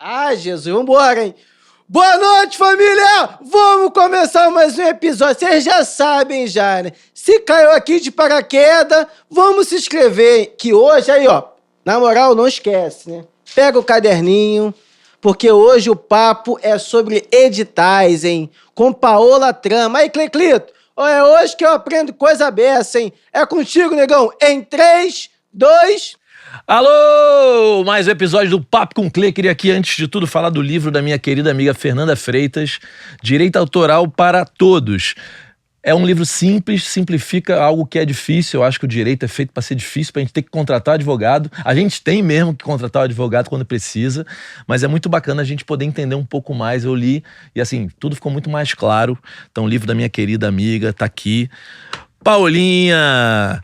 Ah, Jesus, vambora, hein? Boa noite, família! Vamos começar mais um episódio. Vocês já sabem já, né? Se caiu aqui de paraquedas, vamos se inscrever, hein? Que hoje, aí, ó, na moral, não esquece, né? Pega o caderninho, porque hoje o papo é sobre editais, hein? Com Paola Trama. Aí, Cleclito, é hoje que eu aprendo coisa beça, hein? É contigo, negão. Em 3, 2... Alô! Mais um episódio do Papo com Clê. Queria aqui, antes de tudo, falar do livro da minha querida amiga Fernanda Freitas, Direito Autoral para Todos. É um livro simples, simplifica algo que é difícil. Eu acho que o direito é feito para ser difícil, para a gente ter que contratar advogado. A gente tem mesmo que contratar o advogado quando precisa, mas é muito bacana a gente poder entender um pouco mais. Eu li e, assim, tudo ficou muito mais claro. Então, o livro da minha querida amiga tá aqui. Paulinha!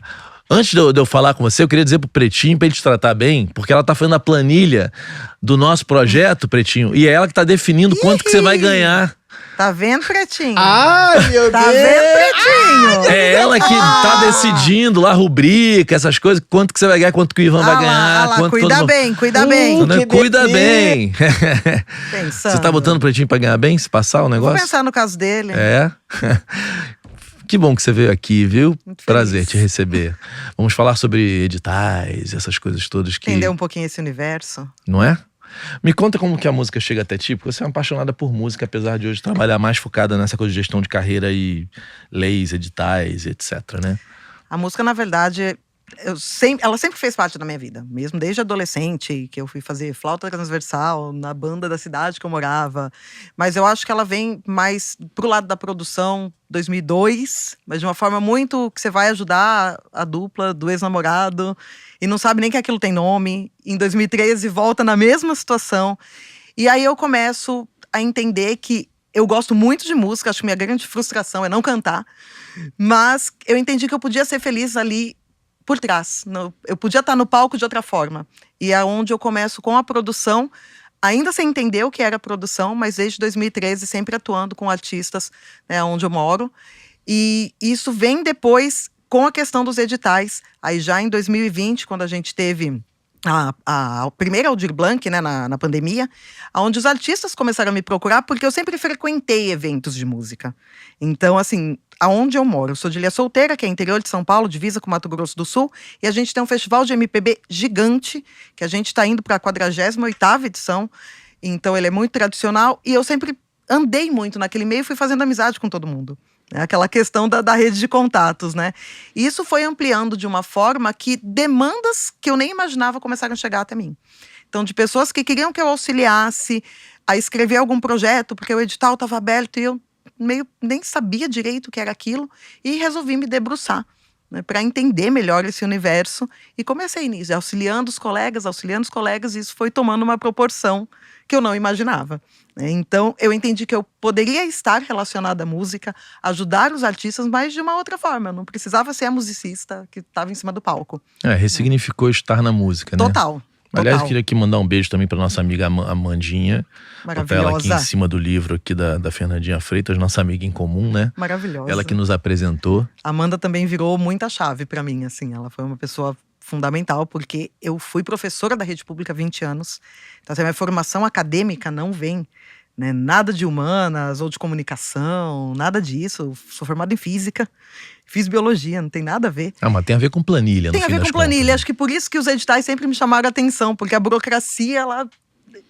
Antes de eu falar com você, eu queria dizer pro Pretinho pra ele te tratar bem, porque ela tá fazendo a planilha do nosso projeto, Pretinho, e é ela que tá definindo quanto que você vai ganhar. Tá vendo, Pretinho? Ai, meu Tá Deus! vendo, Pretinho? É ela que tá decidindo lá, rubrica, essas coisas, quanto que você vai ganhar, quanto que o Ivan vai ganhar. Lá, cuida todo... bem, cuida bem. Que Cuida bem. Pensando. Você tá botando o Pretinho pra ganhar bem, se passar o negócio? Vou pensar no caso dele. É. Que bom que você veio aqui, viu? Muito Prazer feliz. te receber. Vamos falar sobre editais, essas coisas todas que... Entender um pouquinho esse universo. Não é? Me conta como que a música chega até ti, porque você é uma apaixonada por música, apesar de hoje trabalhar mais focada nessa coisa de gestão de carreira e leis, editais, etc, né? A música, na verdade, ela sempre fez parte da minha vida. Mesmo desde adolescente, que eu fui fazer flauta transversal na banda da cidade que eu morava. Mas eu acho que ela vem mais pro lado da produção, 2002. Mas de uma forma muito que você vai ajudar a dupla do ex-namorado. E não sabe nem que aquilo tem nome. Em 2013 volta na mesma situação. E aí eu começo a entender que eu gosto muito de música. Acho que minha grande frustração é não cantar. Mas eu entendi que eu podia ser feliz ali por trás. Eu podia estar no palco de outra forma. E é onde eu começo com a produção, ainda sem entender o que era produção, mas desde 2013 sempre atuando com artistas, né, onde eu moro. E isso vem depois com a questão dos editais. Aí já em 2020, quando a gente teve a primeira Aldir Blanc, né, na pandemia, onde os artistas começaram a me procurar, porque eu sempre frequentei eventos de música. Então, assim, aonde eu moro, eu sou de Ilha Solteira, que é interior de São Paulo, divisa com Mato Grosso do Sul, e a gente tem um festival de MPB gigante, que a gente está indo para a 48ª edição, então ele é muito tradicional, e eu sempre andei muito naquele meio e fui fazendo amizade com todo mundo. Aquela questão da rede de contatos, né? E isso foi ampliando de uma forma que demandas que eu nem imaginava começaram a chegar até mim. Então, de pessoas que queriam que eu auxiliasse a escrever algum projeto, porque o edital estava aberto e eu nem sabia direito o que era aquilo, e resolvi me debruçar, né, para entender melhor esse universo. E comecei nisso, auxiliando os colegas, e isso foi tomando uma proporção que eu não imaginava. Então, eu entendi que eu poderia estar relacionada à música, ajudar os artistas, mas de uma outra forma. Eu não precisava ser a musicista que estava em cima do palco. Ressignificou estar na música, né? Total. Aliás, eu queria aqui mandar um beijo também para nossa amiga Amandinha. Botar ela aqui em Maravilhosa. cima do livro aqui da Fernandinha Freitas, nossa amiga em comum, né? Maravilhosa. Ela que nos apresentou. Amanda também virou muita chave para mim, assim. Ela foi uma pessoa fundamental, porque eu fui professora da rede pública há 20 anos. Então, assim, a minha formação acadêmica não vem, né, nada de humanas ou de comunicação, nada disso. Eu sou formada em física, fiz biologia, não tem nada a ver. Mas tem a ver com planilha, Tem no a fim ver das com planilha, contas, acho que por isso que os editais sempre me chamaram a atenção, porque a burocracia,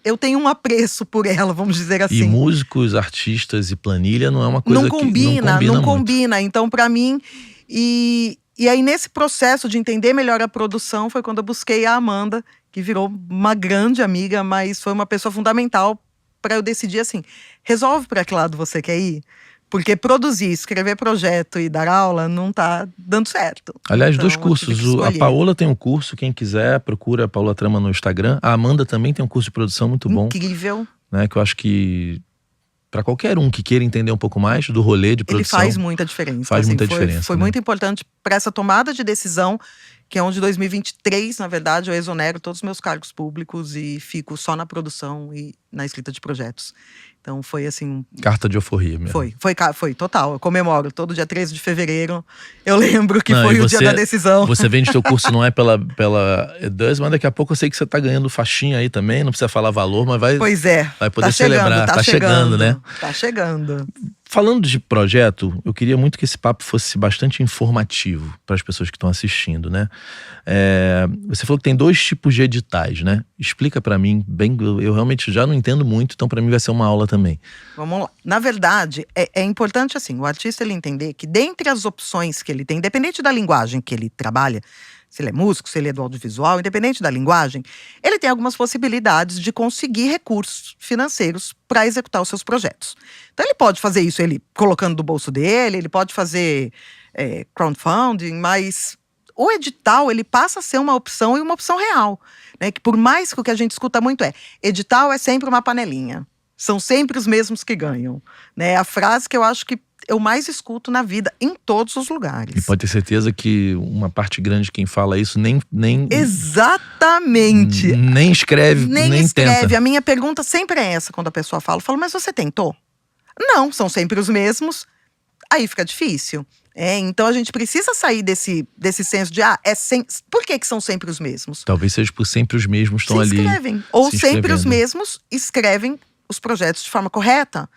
eu tenho um apreço por ela, vamos dizer assim. E músicos, artistas e planilha não é uma coisa Não que combina, não não muito. combina. Então, para mim, e aí nesse processo de entender melhor a produção, foi quando eu busquei a Amanda, que virou uma grande amiga, mas foi uma pessoa fundamental para eu decidir assim, resolve para que lado você quer ir. Porque produzir, escrever projeto e dar aula não tá dando certo. Aliás, Então, dois eu tive cursos. que A escolher. Paola tem um curso, quem quiser, procura a Paola Trama no Instagram. A Amanda também tem um curso de produção muito bom. Incrível. Né, que eu acho que para qualquer um que queira entender um pouco mais do rolê de Ele produção, faz muita diferença. Faz muita diferença, Foi né? muito importante para essa tomada de decisão que é onde 2023, na verdade, eu exonero todos os meus cargos públicos e fico só na produção e na escrita de projetos. Então foi assim… Carta de euforia mesmo. Foi total. Eu comemoro todo dia 13 de fevereiro. Eu lembro que Não, foi e o dia da decisão. Você vende teu curso não é pela EDUS, mas daqui a pouco eu sei que você tá ganhando faixinha aí também, não precisa falar valor, mas vai, Pois é. vai poder tá chegando, celebrar. Tá chegando, né? Tá chegando. Falando de projeto, eu queria muito que esse papo fosse bastante informativo para as pessoas que estão assistindo, né? Você falou que tem 2 tipos de editais, né? Explica para mim, bem, eu realmente já não entendo muito, então para mim vai ser uma aula também. Vamos lá. Na verdade, é importante assim, o artista ele entender que dentre as opções que ele tem, independente da linguagem que ele trabalha, se ele é músico, se ele é do audiovisual, independente da linguagem, ele tem algumas possibilidades de conseguir recursos financeiros para executar os seus projetos. Então ele pode fazer isso ele colocando do bolso dele, ele pode fazer crowdfunding, mas o edital ele passa a ser uma opção e uma opção real, né? Que por mais que o que a gente escuta muito edital é sempre uma panelinha, são sempre os mesmos que ganham, né? A frase que eu acho que eu mais escuto na vida, em todos os lugares. E pode ter certeza que uma parte grande de quem fala isso nem Exatamente. Nem escreve, nem tenta. A minha pergunta sempre é essa quando a pessoa fala. Eu falo, mas você tentou? Não, são sempre os mesmos. Aí fica difícil. Então a gente precisa sair desse senso de por que são sempre os mesmos? Talvez seja por sempre os mesmos estão ali. Ou sempre os mesmos escrevem os projetos de forma correta.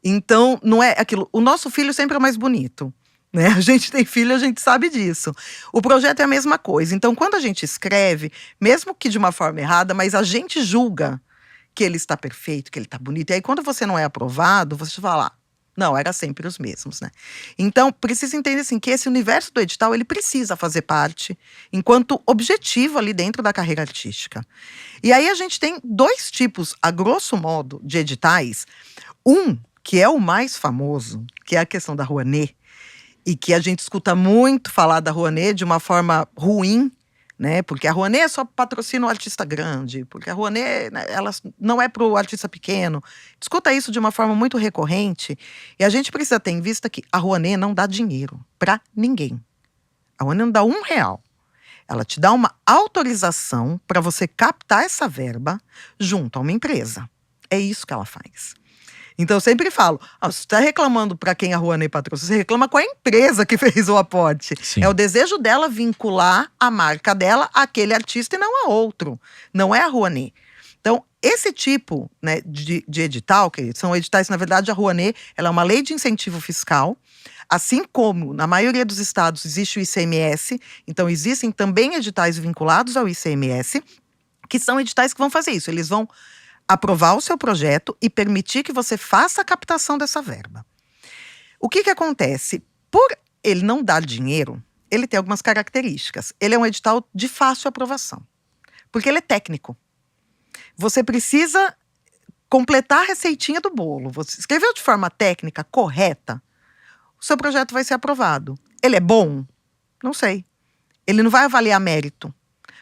Então, não é aquilo. O nosso filho sempre é o mais bonito, né? A gente tem filho, a gente sabe disso. O projeto é a mesma coisa. Então, quando a gente escreve, mesmo que de uma forma errada, mas a gente julga que ele está perfeito, que ele está bonito. E aí, quando você não é aprovado, você fala, não, era sempre os mesmos, né? Então, precisa entender assim, que esse universo do edital, ele precisa fazer parte enquanto objetivo ali dentro da carreira artística. E aí, a gente tem 2 tipos, a grosso modo, de editais. Que é o mais famoso, que é a questão da Rouanet, e que a gente escuta muito falar da Rouanet de uma forma ruim, né? Porque a Rouanet só patrocina o artista grande, porque a Rouanet, né, ela não é para o artista pequeno. Escuta isso de uma forma muito recorrente, e a gente precisa ter em vista que a Rouanet não dá dinheiro para ninguém. A Rouanet não dá R$1. Ela te dá uma autorização para você captar essa verba junto a uma empresa. É isso que ela faz. Então, eu sempre falo, se você está reclamando para quem a Rouanet patrocina, você reclama com a empresa que fez o aporte. Sim. É o desejo dela vincular a marca dela àquele artista e não a outro. Não é a Rouanet. Então, esse tipo, né, de edital, que são editais, na verdade, a Rouanet, ela é uma lei de incentivo fiscal. Assim como, na maioria dos estados, existe o ICMS. Então, existem também editais vinculados ao ICMS, que são editais que vão fazer isso. Eles vão aprovar o seu projeto e permitir que você faça a captação dessa verba. O que acontece? Por ele não dar dinheiro, ele tem algumas características. Ele é um edital de fácil aprovação, porque ele é técnico. Você precisa completar a receitinha do bolo. Você escreveu de forma técnica, correta, o seu projeto vai ser aprovado. Ele é bom? Não sei. Ele não vai avaliar mérito.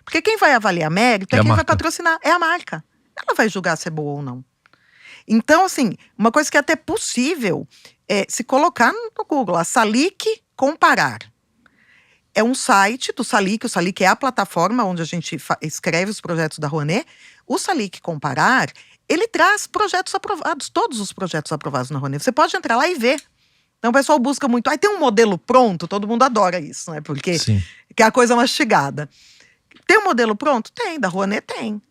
Porque quem vai avaliar mérito é quem vai patrocinar, é a marca. Ela vai julgar se é boa ou não. Então, assim, uma coisa que é até possível é se colocar no Google, a Salic Comparar. É um site do Salic, o Salic é a plataforma onde a gente escreve os projetos da Rouanet. O Salic Comparar, ele traz projetos aprovados, todos os projetos aprovados na Rouanet. Você pode entrar lá e ver. Então o pessoal busca muito, tem um modelo pronto, todo mundo adora isso, né? Porque que é a coisa mastigada. Tem um modelo pronto? Tem, da Rouanet tem.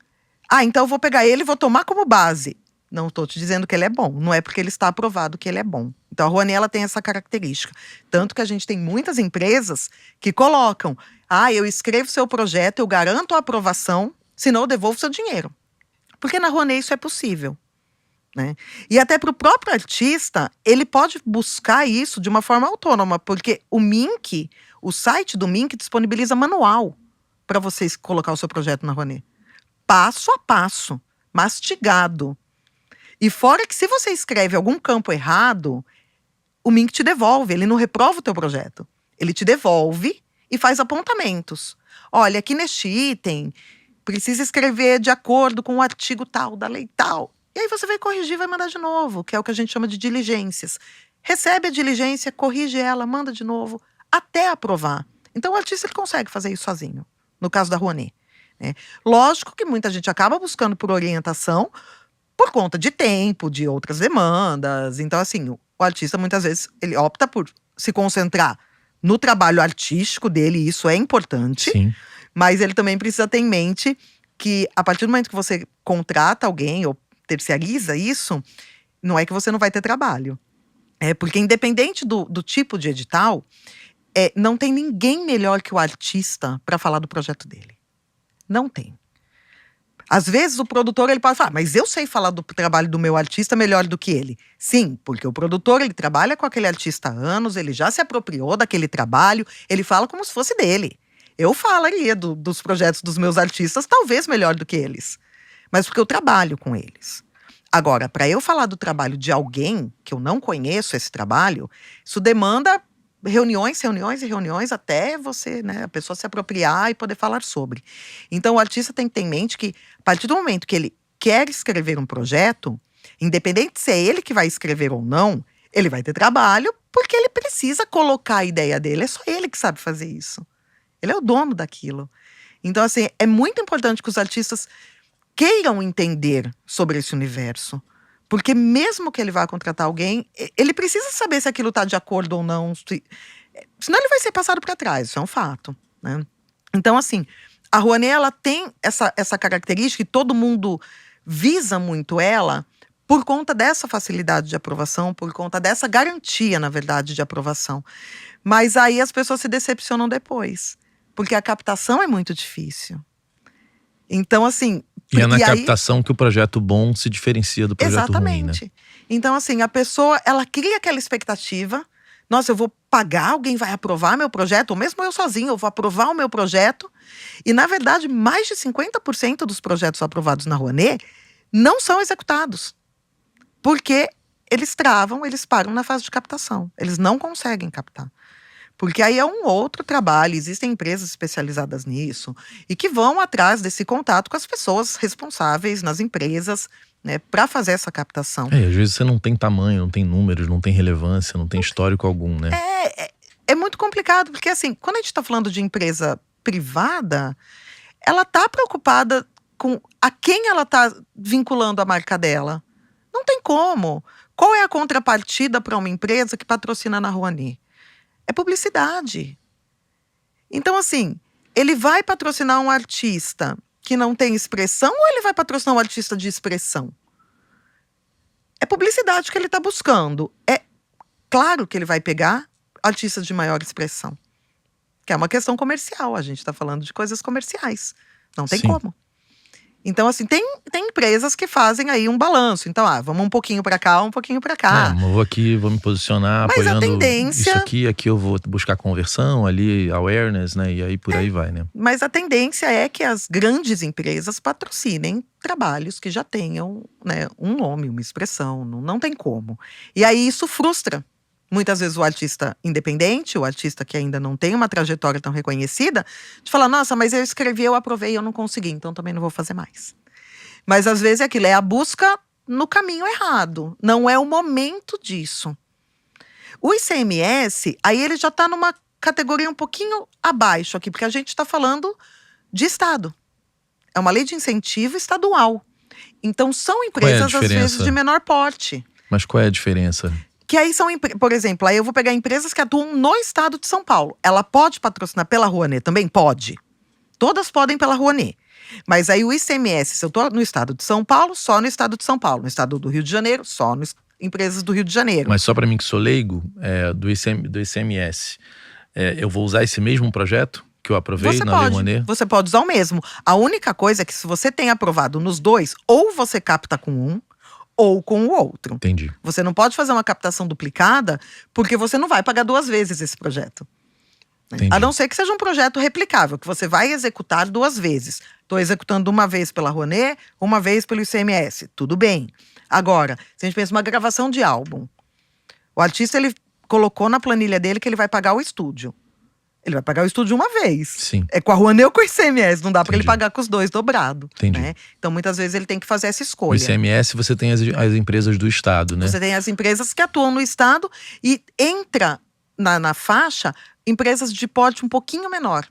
Então eu vou pegar ele e vou tomar como base. Não estou te dizendo que ele é bom. Não é porque ele está aprovado que ele é bom. Então a Rouanet, ela tem essa característica. Tanto que a gente tem muitas empresas que colocam, eu escrevo seu projeto, eu garanto a aprovação, senão eu devolvo seu dinheiro. Porque na Rouanet isso é possível, né? E até para o próprio artista, ele pode buscar isso de uma forma autônoma, porque o Mink, o site do Mink disponibiliza manual para vocês colocar o seu projeto na Rouanet. Passo a passo, mastigado. E fora que se você escreve algum campo errado, o Mink te devolve, ele não reprova o teu projeto. Ele te devolve e faz apontamentos. Olha, aqui neste item, precisa escrever de acordo com o artigo tal, da lei tal. E aí você vai corrigir e vai mandar de novo, que é o que a gente chama de diligências. Recebe a diligência, corrige ela, manda de novo, até aprovar. Então o artista ele consegue fazer isso sozinho, no caso da Rouanet, né? Lógico que muita gente acaba buscando por orientação por conta de tempo, de outras demandas. Então assim, o artista muitas vezes ele opta por se concentrar no trabalho artístico dele, e isso é importante. Sim. Mas ele também precisa ter em mente que a partir do momento que você contrata alguém ou terceiriza isso, não é que você não vai ter trabalho. Porque independente do tipo de edital, não tem ninguém melhor que o artista para falar do projeto dele. Não tem. Às vezes o produtor ele pode falar, mas eu sei falar do trabalho do meu artista melhor do que ele. Sim, porque o produtor ele trabalha com aquele artista há anos, ele já se apropriou daquele trabalho, ele fala como se fosse dele. Eu falaria dos projetos dos meus artistas talvez melhor do que eles, mas porque eu trabalho com eles. Agora, para eu falar do trabalho de alguém que eu não conheço esse trabalho, isso demanda reuniões até você, né, a pessoa se apropriar e poder falar sobre. Então o artista tem que ter em mente que a partir do momento que ele quer escrever um projeto, independente se é ele que vai escrever ou não, ele vai ter trabalho porque ele precisa colocar a ideia dele, é só ele que sabe fazer isso. Ele é o dono daquilo. Então assim, é muito importante que os artistas queiram entender sobre esse universo. Porque mesmo que ele vá contratar alguém, ele precisa saber se aquilo está de acordo ou não. Senão ele vai ser passado para trás, isso é um fato, né? Então assim, a Rouanet ela tem essa característica e todo mundo visa muito ela por conta dessa facilidade de aprovação, por conta dessa garantia, na verdade, de aprovação. Mas aí as pessoas se decepcionam depois, porque a captação é muito difícil. Então assim… E é na captação que o projeto bom se diferencia do projeto ruim, né? Exatamente. Então assim, a pessoa, ela cria aquela expectativa. Nossa, eu vou pagar, alguém vai aprovar meu projeto, ou mesmo eu sozinho, eu vou aprovar o meu projeto. E na verdade, mais de 50% dos projetos aprovados na Rouanet não são executados. Porque eles travam, eles param na fase de captação. Eles não conseguem captar. Porque aí é um outro trabalho, existem empresas especializadas nisso e que vão atrás desse contato com as pessoas responsáveis nas empresas, né, para fazer essa captação. Às vezes você não tem tamanho, não tem números, não tem relevância, não tem histórico algum, né? É muito complicado, porque assim, quando a gente está falando de empresa privada, ela está preocupada com a quem ela está vinculando a marca dela. Não tem como. Qual é a contrapartida para uma empresa que patrocina na Rouanet? É publicidade. Então, assim, ele vai patrocinar um artista que não tem expressão ou ele vai patrocinar um artista de expressão? É publicidade que ele está buscando. É claro que ele vai pegar artistas de maior expressão. Que é uma questão comercial. A gente está falando de coisas comerciais. Não tem como. Então, assim, tem empresas que fazem aí um balanço. Então, vamos um pouquinho para cá, um pouquinho para cá. Eu vou aqui, vou me posicionar mas apoiando a tendência… isso aqui eu vou buscar conversão, ali awareness, né? E aí por aí vai, né? Mas a tendência é que as grandes empresas patrocinem trabalhos que já tenham, né, um nome, uma expressão. Não tem como. E aí isso frustra. Muitas vezes o artista independente, o artista que ainda não tem uma trajetória tão reconhecida, de falar, nossa, mas eu escrevi, eu aprovei, eu não consegui, então também não vou fazer mais. Mas às vezes é aquilo, é a busca no caminho errado, não é o momento disso. O ICMS, aí ele já está numa categoria um pouquinho abaixo aqui, porque a gente está falando de Estado. É uma lei de incentivo estadual. Então são empresas, às vezes, de menor porte. Mas qual é a diferença? Que aí são, por exemplo, aí eu vou pegar empresas que atuam no estado de São Paulo. Ela pode patrocinar pela Rouanet? Também pode. Todas podem pela Rouanet. Mas aí o ICMS, se eu estou no estado de São Paulo, só no estado de São Paulo. No estado do Rio de Janeiro, só nas empresas do Rio de Janeiro. Mas só para mim que sou leigo, do ICMS, eu vou usar esse mesmo projeto que eu aprovei na Lei Rouanet? Você pode usar o mesmo. A única coisa é que se você tem aprovado nos dois, ou você capta com um, ou com o outro. Entendi. Você não pode fazer uma captação duplicada, porque você não vai pagar 2 vezes esse projeto. Entendi. A não ser que seja um projeto replicável, que você vai executar 2 vezes. Estou executando uma vez pela Rouanet, uma vez pelo ICMS. Tudo bem. Agora, se a gente pensa uma gravação de álbum, o artista ele colocou na planilha dele que ele vai pagar o estúdio. Ele vai pagar o estúdio uma vez. Sim. É com a Rouanet ou com o ICMS. Não dá para ele Entendi. pagar com os dois dobrado. Entendi. Né? Então, muitas vezes, ele tem que fazer essa O escolha. ICMS você tem as empresas do Estado, né? Você tem as empresas que atuam no Estado e entra na faixa empresas de porte um pouquinho menor.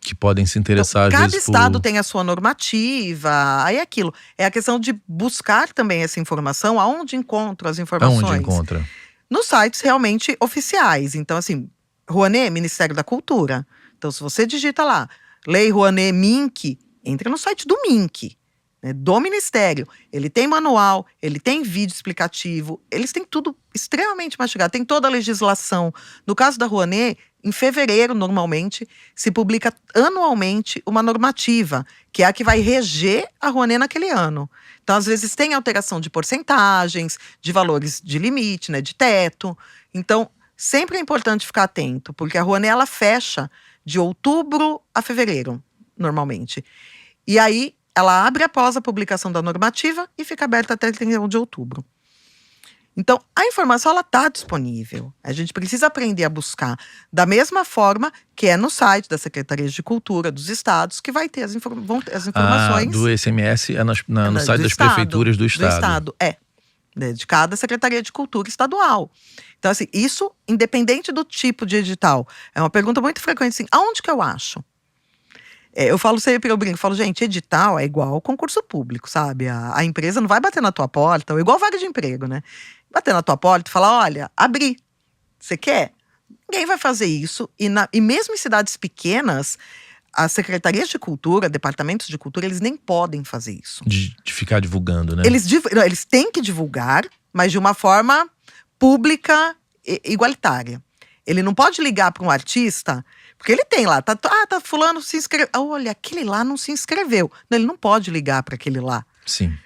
Que podem se interessar, Então, às cada vezes, estado por... tem a sua normativa, aí é aquilo. É a questão de buscar também essa informação, aonde encontro as informações. Aonde encontra? Nos sites realmente oficiais. Então, assim, Rouanet, Ministério da Cultura. Então, se você digita lá, Lei Rouanet Minc, entre no site do Minc, né, do Ministério. Ele tem manual, ele tem vídeo explicativo, eles têm tudo extremamente mastigado, tem toda a legislação. No caso da Rouanet, em fevereiro, normalmente, se publica anualmente uma normativa, que é a que vai reger a Rouanet naquele ano. Então, às vezes, tem alteração de porcentagens, de valores de limite, né, de teto. Então, sempre é importante ficar atento, porque a Rouanet, ela fecha de outubro a fevereiro, normalmente. E aí, ela abre após a publicação da normativa e fica aberta até 31 de outubro. Então, a informação ela está disponível. A gente precisa aprender a buscar da mesma forma que é no site das Secretarias de Cultura dos estados, que vai ter as informações. Do SMS é no site das prefeituras do estado. Do estado, de cada Secretaria de Cultura estadual. Então, assim, isso independente do tipo de edital. É uma pergunta muito frequente, assim, aonde que eu acho? Eu falo sempre, eu brinco, falo, gente, edital é igual concurso público, sabe? A empresa não vai bater na tua porta, ou igual vaga de emprego, né? Bater na tua porta e falar, olha, abri, você quer? Ninguém vai fazer isso. E mesmo em cidades pequenas, as secretarias de cultura, departamentos de cultura, eles nem podem fazer isso. De ficar divulgando, né? Eles têm que divulgar, mas de uma forma pública e igualitária. Ele não pode ligar para um artista, porque ele tem lá, tá fulano se inscreveu. Olha, aquele lá não se inscreveu. Não, ele não pode ligar para aquele lá. Sim.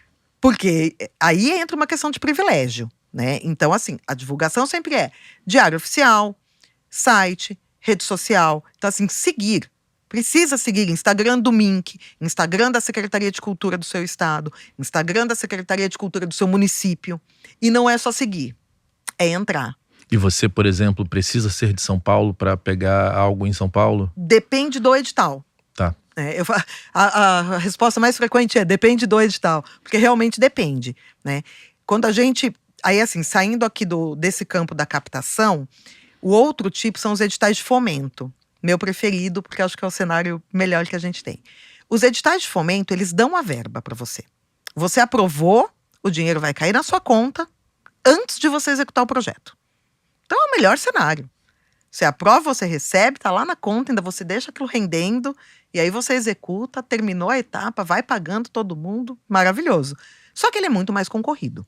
Porque aí entra uma questão de privilégio, né? Então, assim, a divulgação sempre é diário oficial, site, rede social. Então, assim, seguir. Precisa seguir Instagram do Minc, Instagram da Secretaria de Cultura do seu estado, Instagram da Secretaria de Cultura do seu município. E não é só seguir, é entrar. E você, por exemplo, precisa ser de São Paulo para pegar algo em São Paulo? Depende do edital. Tá. A resposta mais frequente é depende do edital, porque realmente depende, né? Quando a gente, aí assim, saindo aqui desse campo da captação, o outro tipo são os editais de fomento. Meu preferido, porque acho que é o cenário melhor que a gente tem. Os editais de fomento, eles dão a verba para você. Você aprovou, o dinheiro vai cair na sua conta antes de você executar o projeto. Então é o melhor cenário. Você aprova, você recebe, tá lá na conta, ainda você deixa aquilo rendendo, e aí você executa, terminou a etapa, vai pagando todo mundo, maravilhoso. Só que ele é muito mais concorrido,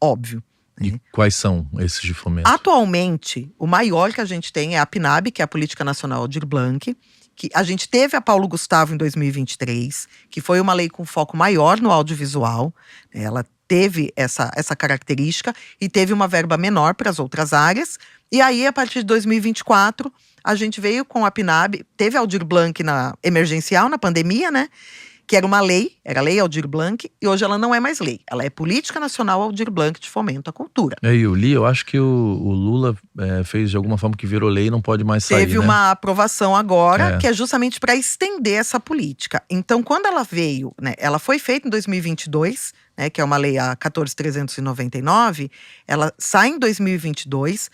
óbvio. E quais são esses de fomento? Atualmente, o maior que a gente tem é a PNAB, que é a Política Nacional Aldir Blanc, que a gente teve a Paulo Gustavo em 2023, que foi uma lei com foco maior no audiovisual. Ela teve essa característica e teve uma verba menor para as outras áreas. E aí, a partir de 2024, a gente veio com a PNAB, teve a Aldir Blanc na emergencial, na pandemia, né? Que era uma lei, era a Lei Aldir Blanc, e hoje ela não é mais lei. Ela é Política Nacional Aldir Blanc de Fomento à Cultura. Eu li, eu acho que o Lula fez de alguma forma que virou lei e não pode mais sair, Teve né? uma aprovação agora, que é justamente para estender essa política. Então, quando ela veio, né, ela foi feita em 2022, né, que é uma lei a 14.399, ela sai em 2022,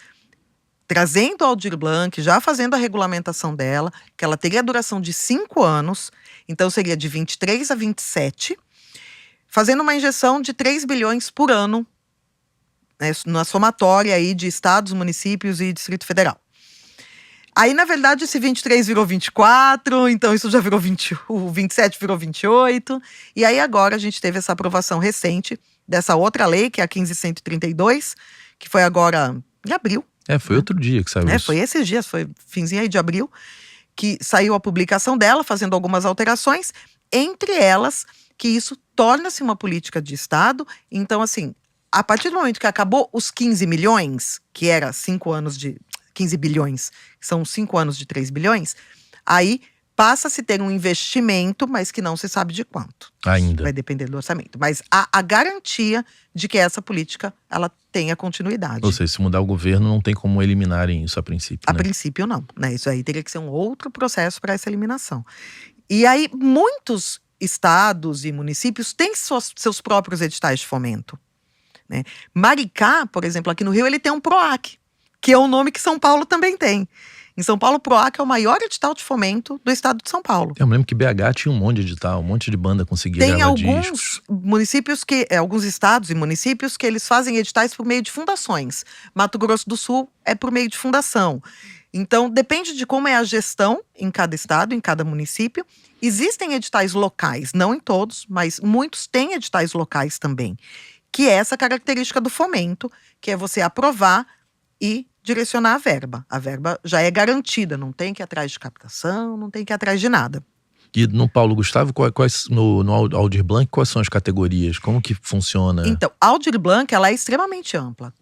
trazendo o Aldir Blanc, já fazendo a regulamentação dela, que ela teria a duração de 5 anos, então seria de 23 a 27, fazendo uma injeção de 3 bilhões por ano, né, na somatória aí de estados, municípios e Distrito Federal. Aí, na verdade, esse 23 virou 24, então isso já virou 20, o 27 virou 28, e aí agora a gente teve essa aprovação recente dessa outra lei, que é a 15.132, que foi agora em abril. Foi outro dia que saiu isso. Foi esses dias, foi finzinho aí de abril, que saiu a publicação dela, fazendo algumas alterações, entre elas que isso torna-se uma política de Estado. Então, assim, a partir do momento que acabou os 15 milhões, que era 5 anos de 15 bilhões, que são 5 anos de 3 bilhões, aí passa a se ter um investimento, mas que não se sabe de quanto. Ainda. Vai depender do orçamento. Mas há a garantia de que essa política, ela tenha continuidade. Ou seja, se mudar o governo, não tem como eliminarem isso a princípio, A né? princípio, não, né? Isso aí teria que ser um outro processo para essa eliminação. E aí, muitos estados e municípios têm seus próprios editais de fomento, né? Maricá, por exemplo, aqui no Rio, ele tem um PROAC, que é o nome que São Paulo também tem. Em São Paulo, o PROAC é o maior edital de fomento do estado de São Paulo. Eu me lembro que BH tinha um monte de edital, um monte de banda conseguia Tem gravar alguns discos. municípios alguns estados e municípios que eles fazem editais por meio de fundações. Mato Grosso do Sul é por meio de fundação. Então, depende de como é a gestão em cada estado, em cada município. Existem editais locais, não em todos, mas muitos têm editais locais também, que é essa característica do fomento, que é você aprovar e direcionar a verba. A verba já é garantida, não tem que ir atrás de captação, não tem que ir atrás de nada. E no Paulo Gustavo, no Aldir Blanc, quais são as categorias? Como que funciona? Então, a Aldir Blanc, ela é extremamente ampla.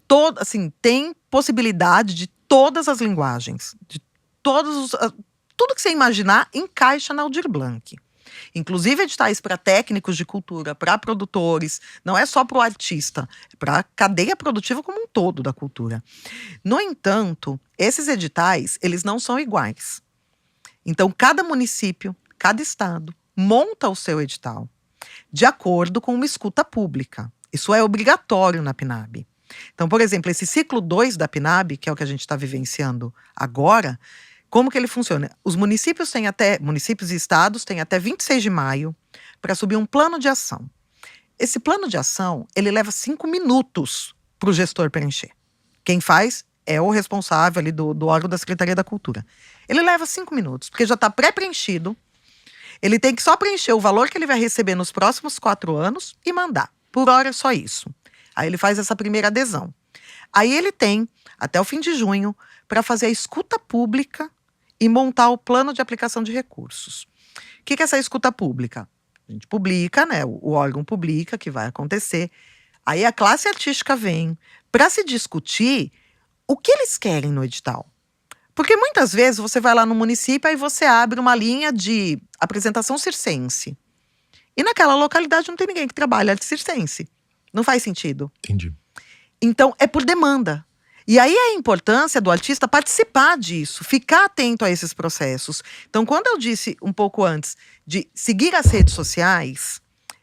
Tem possibilidade de todas as linguagens, de tudo que você imaginar encaixa na Aldir Blanc. Inclusive editais para técnicos de cultura, para produtores, não é só para o artista, é para a cadeia produtiva como um todo da cultura. No entanto, esses editais, eles não são iguais. Então, cada município, cada estado, monta o seu edital de acordo com uma escuta pública. Isso é obrigatório na PNAB. Então, por exemplo, esse ciclo 2 da PNAB, que é o que a gente está vivenciando agora, como que ele funciona? Os municípios e estados têm até 26 de maio para subir um plano de ação. Esse plano de ação, ele leva 5 minutos para o gestor preencher. Quem faz é o responsável ali do órgão da Secretaria da Cultura. Ele leva 5 minutos, porque já está pré-preenchido. Ele tem que só preencher o valor que ele vai receber nos próximos 4 anos e mandar. Por hora é só isso. Aí ele faz essa primeira adesão. Aí ele tem, até o fim de junho, para fazer a escuta pública e montar o plano de aplicação de recursos. O que é essa escuta pública? A gente publica, né? O órgão publica que vai acontecer. Aí a classe artística vem para se discutir o que eles querem no edital. Porque muitas vezes você vai lá no município e você abre uma linha de apresentação circense. E naquela localidade não tem ninguém que trabalha de circense. Não faz sentido. Entendi. Então, é por demanda. E aí é a importância do artista participar disso, ficar atento a esses processos. Então, quando eu disse um pouco antes de seguir as redes sociais,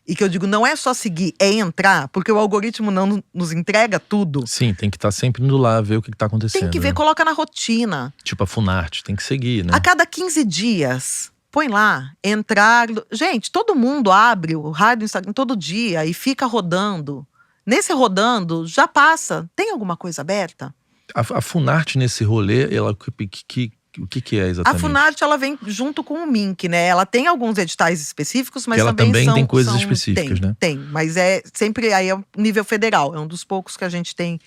e que eu digo não é só seguir, é entrar, porque o algoritmo não nos entrega tudo. Sim, tem que estar sempre indo lá, ver o que está acontecendo. Tem que ver, né? coloca na rotina. Tipo a Funarte, tem que seguir, né? A cada 15 dias, põe lá, entrar. Gente, todo mundo abre o rádio, o Instagram todo dia e fica rodando. Nesse rodando, já passa. Tem alguma coisa aberta? A Funarte nesse rolê, ela, o que é exatamente? A Funarte, ela vem junto com o MINC, né? Ela tem alguns editais específicos, mas que ela também tem coisas específicas, né? Tem, mas é sempre aí é nível federal. É um dos poucos que a gente tem,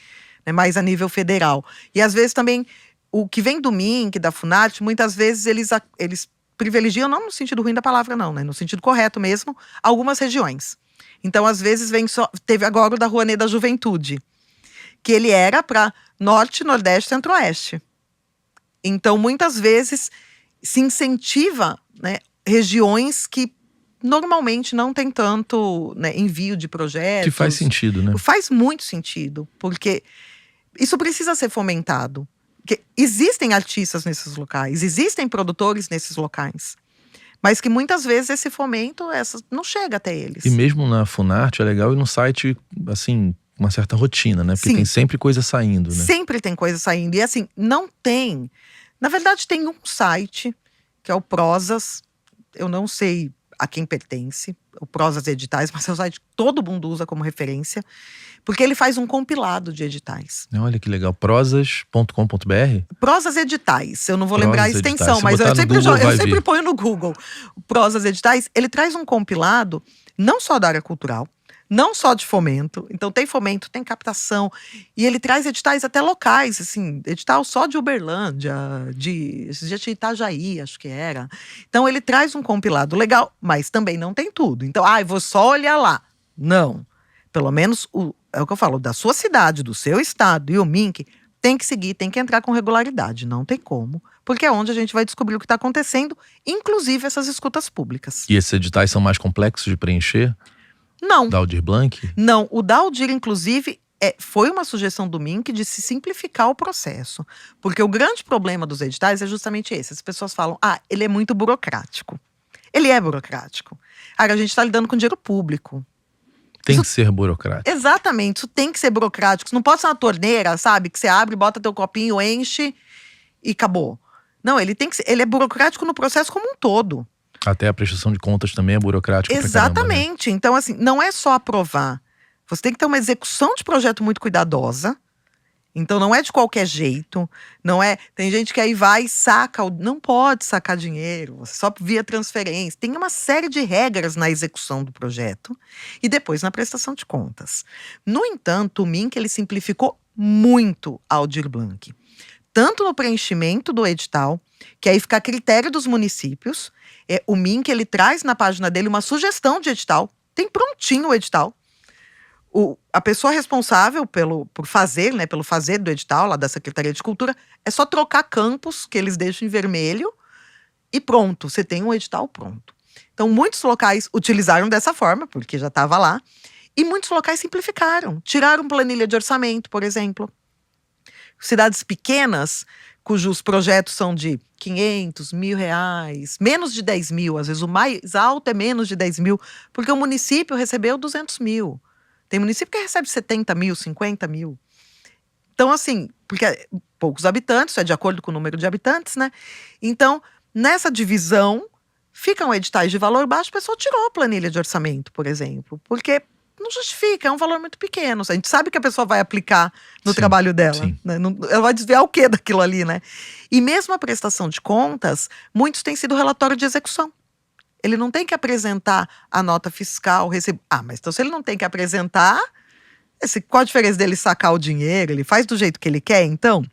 né, mais a nível federal. E às vezes também, o que vem do MINC, da Funarte, muitas vezes eles privilegiam, não no sentido ruim da palavra não, né? No sentido correto mesmo, algumas regiões. Então, às vezes, teve agora o da Rouanet da Juventude, que ele era para Norte, Nordeste, Centro-Oeste. Então, muitas vezes, se incentiva, né, regiões que normalmente não tem tanto, né, envio de projetos. Que faz sentido, né? Faz muito sentido, porque isso precisa ser fomentado. Porque existem artistas nesses locais, existem produtores nesses locais. Mas que muitas vezes esse fomento não chega até eles. E mesmo na Funarte é legal ir no site, assim, uma certa rotina, né? Porque Sim. tem sempre coisa saindo, né? Sempre tem coisa saindo. E assim, não tem. Na verdade, tem um site, que é o Prosas. Eu não sei a quem pertence, o Prosas Editais, mas é um site que todo mundo usa como referência. Porque ele faz um compilado de editais. Olha que legal. Prosas.com.br? Prosas Editais. Eu não vou Prosas lembrar a Editais. extensão, Se mas botar eu no sempre, Google, vai eu sempre vir. ponho no Google. O Prosas Editais, ele traz um compilado, não só da área cultural, não só de fomento. Então tem fomento, tem captação. E ele traz editais até locais, assim, edital só de Uberlândia, de Itajaí, acho que era. Então ele traz um compilado legal, mas também não tem tudo. Então, eu vou só olhar lá. Não. Pelo menos, é o que eu falo, da sua cidade, do seu estado e o MINC, tem que seguir, tem que entrar com regularidade. Não tem como. Porque é onde a gente vai descobrir o que está acontecendo, inclusive essas escutas públicas. E esses editais são mais complexos de preencher? Não. Da Aldir Blanc? Não, o da Aldir, inclusive, foi uma sugestão do MINC de se simplificar o processo. Porque o grande problema dos editais é justamente esse. As pessoas falam, ele é muito burocrático. Ele é burocrático. A gente está lidando com dinheiro público. Tem que ser burocrático. Exatamente, isso tem que ser burocrático. Isso não pode ser uma torneira, sabe? Que você abre, bota teu copinho, enche e acabou. Não, ele é burocrático no processo como um todo. Até a prestação de contas também é burocrática pra caramba, né? Exatamente. Então, assim, não é só aprovar. Você tem que ter uma execução de projeto muito cuidadosa. Então, não é de qualquer jeito. Não é. Tem gente que aí vai e saca. Não pode sacar dinheiro. Você só via transferência. Tem uma série de regras na execução do projeto e depois na prestação de contas. No entanto, o MINC ele simplificou muito a Aldir Blanc. Tanto no preenchimento do edital, que aí fica a critério dos municípios. O MINC ele traz na página dele uma sugestão de edital. Tem prontinho o edital. A pessoa responsável pelo fazer do edital, lá da Secretaria de Cultura, é só trocar campos, que eles deixam em vermelho, e pronto, você tem um edital pronto. Então, muitos locais utilizaram dessa forma, porque já estava lá, e muitos locais simplificaram. Tiraram planilha de orçamento, por exemplo. Cidades pequenas, cujos projetos são de 500, R$1.000, menos de 10 mil, às vezes o mais alto é menos de 10 mil, porque o município recebeu 200 mil. Tem município que recebe 70 mil, 50 mil. Então, assim, porque poucos habitantes, é de acordo com o número de habitantes, né? Então, nessa divisão, ficam editais de valor baixo, a pessoa tirou a planilha de orçamento, por exemplo, porque não justifica, é um valor muito pequeno. A gente sabe que a pessoa vai aplicar no trabalho dela. Né? Ela vai desviar o quê daquilo ali, né? E mesmo a prestação de contas, muitos têm sido relatório de execução. Ele não tem que apresentar a nota fiscal, mas então se ele não tem que apresentar, qual a diferença dele sacar o dinheiro? Ele faz do jeito que ele quer, então?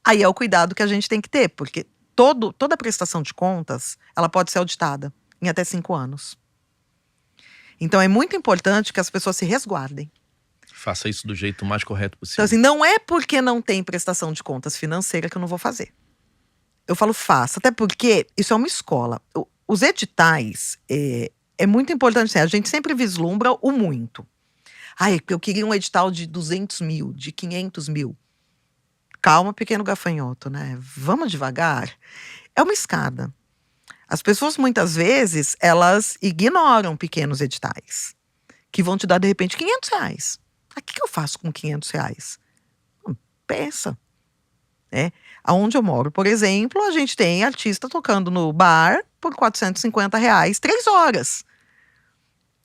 Aí é o cuidado que a gente tem que ter, porque toda prestação de contas, ela pode ser auditada em até 5 anos. Então é muito importante que as pessoas se resguardem. Faça isso do jeito mais correto possível. Então assim, não é porque não tem prestação de contas financeira que eu não vou fazer. Eu falo faça, até porque isso é uma escola. Os editais, é muito importante, assim, a gente sempre vislumbra o muito. Eu queria um edital de 200 mil, de 500 mil. Calma, pequeno gafanhoto, né? Vamos devagar. É uma escada. As pessoas, muitas vezes, elas ignoram pequenos editais, que vão te dar, de repente, R$500. O que eu faço com R$500? Pensa. Aonde eu moro, por exemplo, a gente tem artista tocando no bar por R$450, 3 horas.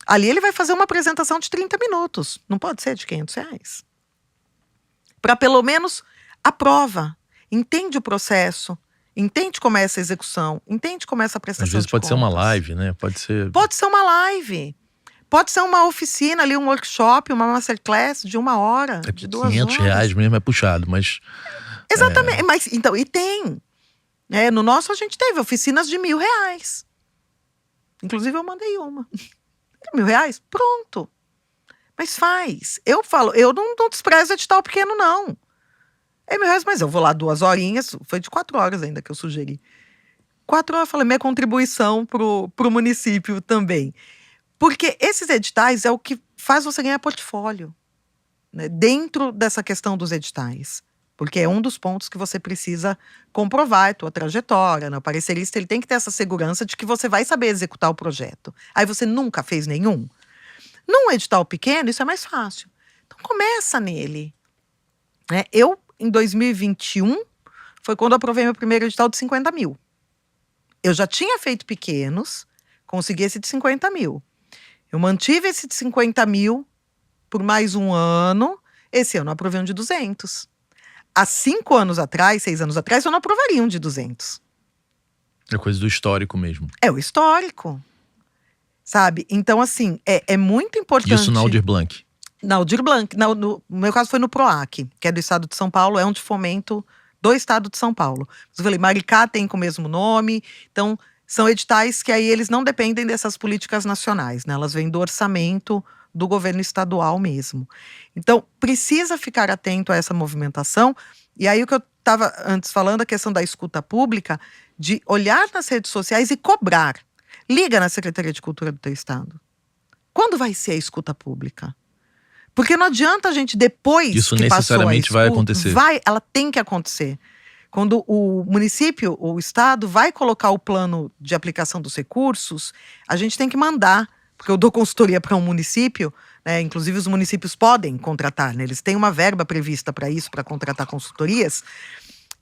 Ali ele vai fazer uma apresentação de 30 minutos. Não pode ser de R$500. Para pelo menos aprova, entende o processo, entende como é essa execução, entende como é essa prestação de contas. Às vezes pode ser uma live, né? Pode ser uma live. Pode ser uma oficina ali, um workshop, uma masterclass de 1 hora, de 2 horas. R$500 mesmo é puxado, mas... Exatamente, mas então, e tem. No nosso a gente teve oficinas de R$1.000. Inclusive eu mandei uma. R$1.000? Pronto. Mas faz. Eu falo, eu não desprezo edital pequeno, não. É R$1.000, mas eu vou lá 2 horinhas, foi de 4 horas ainda que eu sugeri. 4 horas, eu falei, minha contribuição pro município também. Porque esses editais é o que faz você ganhar portfólio, né, dentro dessa questão dos editais. Porque é um dos pontos que você precisa comprovar a tua trajetória, né? O parecerista ele tem que ter essa segurança de que você vai saber executar o projeto. Aí você nunca fez nenhum. Num edital pequeno, isso é mais fácil. Então começa nele. Eu, em 2021, foi quando eu aprovei meu primeiro edital de 50 mil. Eu já tinha feito pequenos, consegui esse de 50 mil. Eu mantive esse de 50 mil por mais 1 ano. Esse ano eu aprovei um de 200. Há 5 anos atrás, 6 anos atrás, eu não aprovaria um de 200. É coisa do histórico mesmo. É o histórico. Sabe? Então, assim, é muito importante. Isso na Aldir Blanc? Na Aldir Blanc. No meu caso foi no PROAC, que é do estado de São Paulo, é um de fomento do estado de São Paulo. Eu falei, Maricá tem com o mesmo nome. Então, são editais que aí eles não dependem dessas políticas nacionais, né? Elas vêm do orçamento do governo estadual mesmo. Então, precisa ficar atento a essa movimentação. E aí, o que eu estava antes falando, a questão da escuta pública, de olhar nas redes sociais e cobrar. Liga na Secretaria de Cultura do teu estado. Quando vai ser a escuta pública? Porque não adianta a gente, depois isso que necessariamente passou a escuta, vai acontecer. Ela tem que acontecer. Quando o município, o estado, vai colocar o plano de aplicação dos recursos, a gente tem que mandar. Porque eu dou consultoria para um município, né, inclusive os municípios podem contratar, né, eles têm uma verba prevista para isso, para contratar consultorias.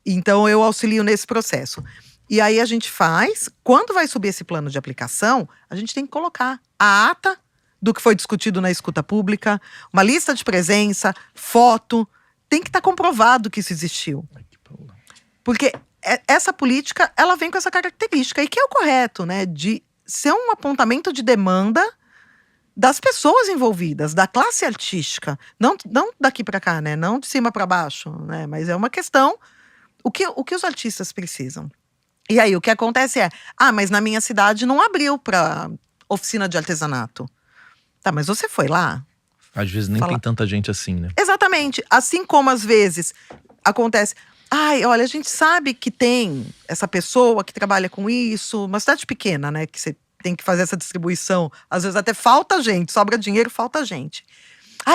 Então eu auxilio nesse processo. E aí a gente faz, quando vai subir esse plano de aplicação, a gente tem que colocar a ata do que foi discutido na escuta pública, uma lista de presença, foto, tem que estar comprovado que isso existiu. Porque essa política, ela vem com essa característica, e que é o correto, né? De ser um apontamento de demanda das pessoas envolvidas, da classe artística. Não daqui para cá, né? Não de cima para baixo, né? Mas é uma questão, o que os artistas precisam. E aí, o que acontece mas na minha cidade não abriu para oficina de artesanato. Tá, mas você foi lá? Às vezes nem tem tanta gente assim, né? Exatamente. Assim como às vezes acontece, olha, a gente sabe que tem essa pessoa que trabalha com isso, uma cidade pequena, né, que você tem que fazer essa distribuição. Às vezes até falta gente, sobra dinheiro, falta gente.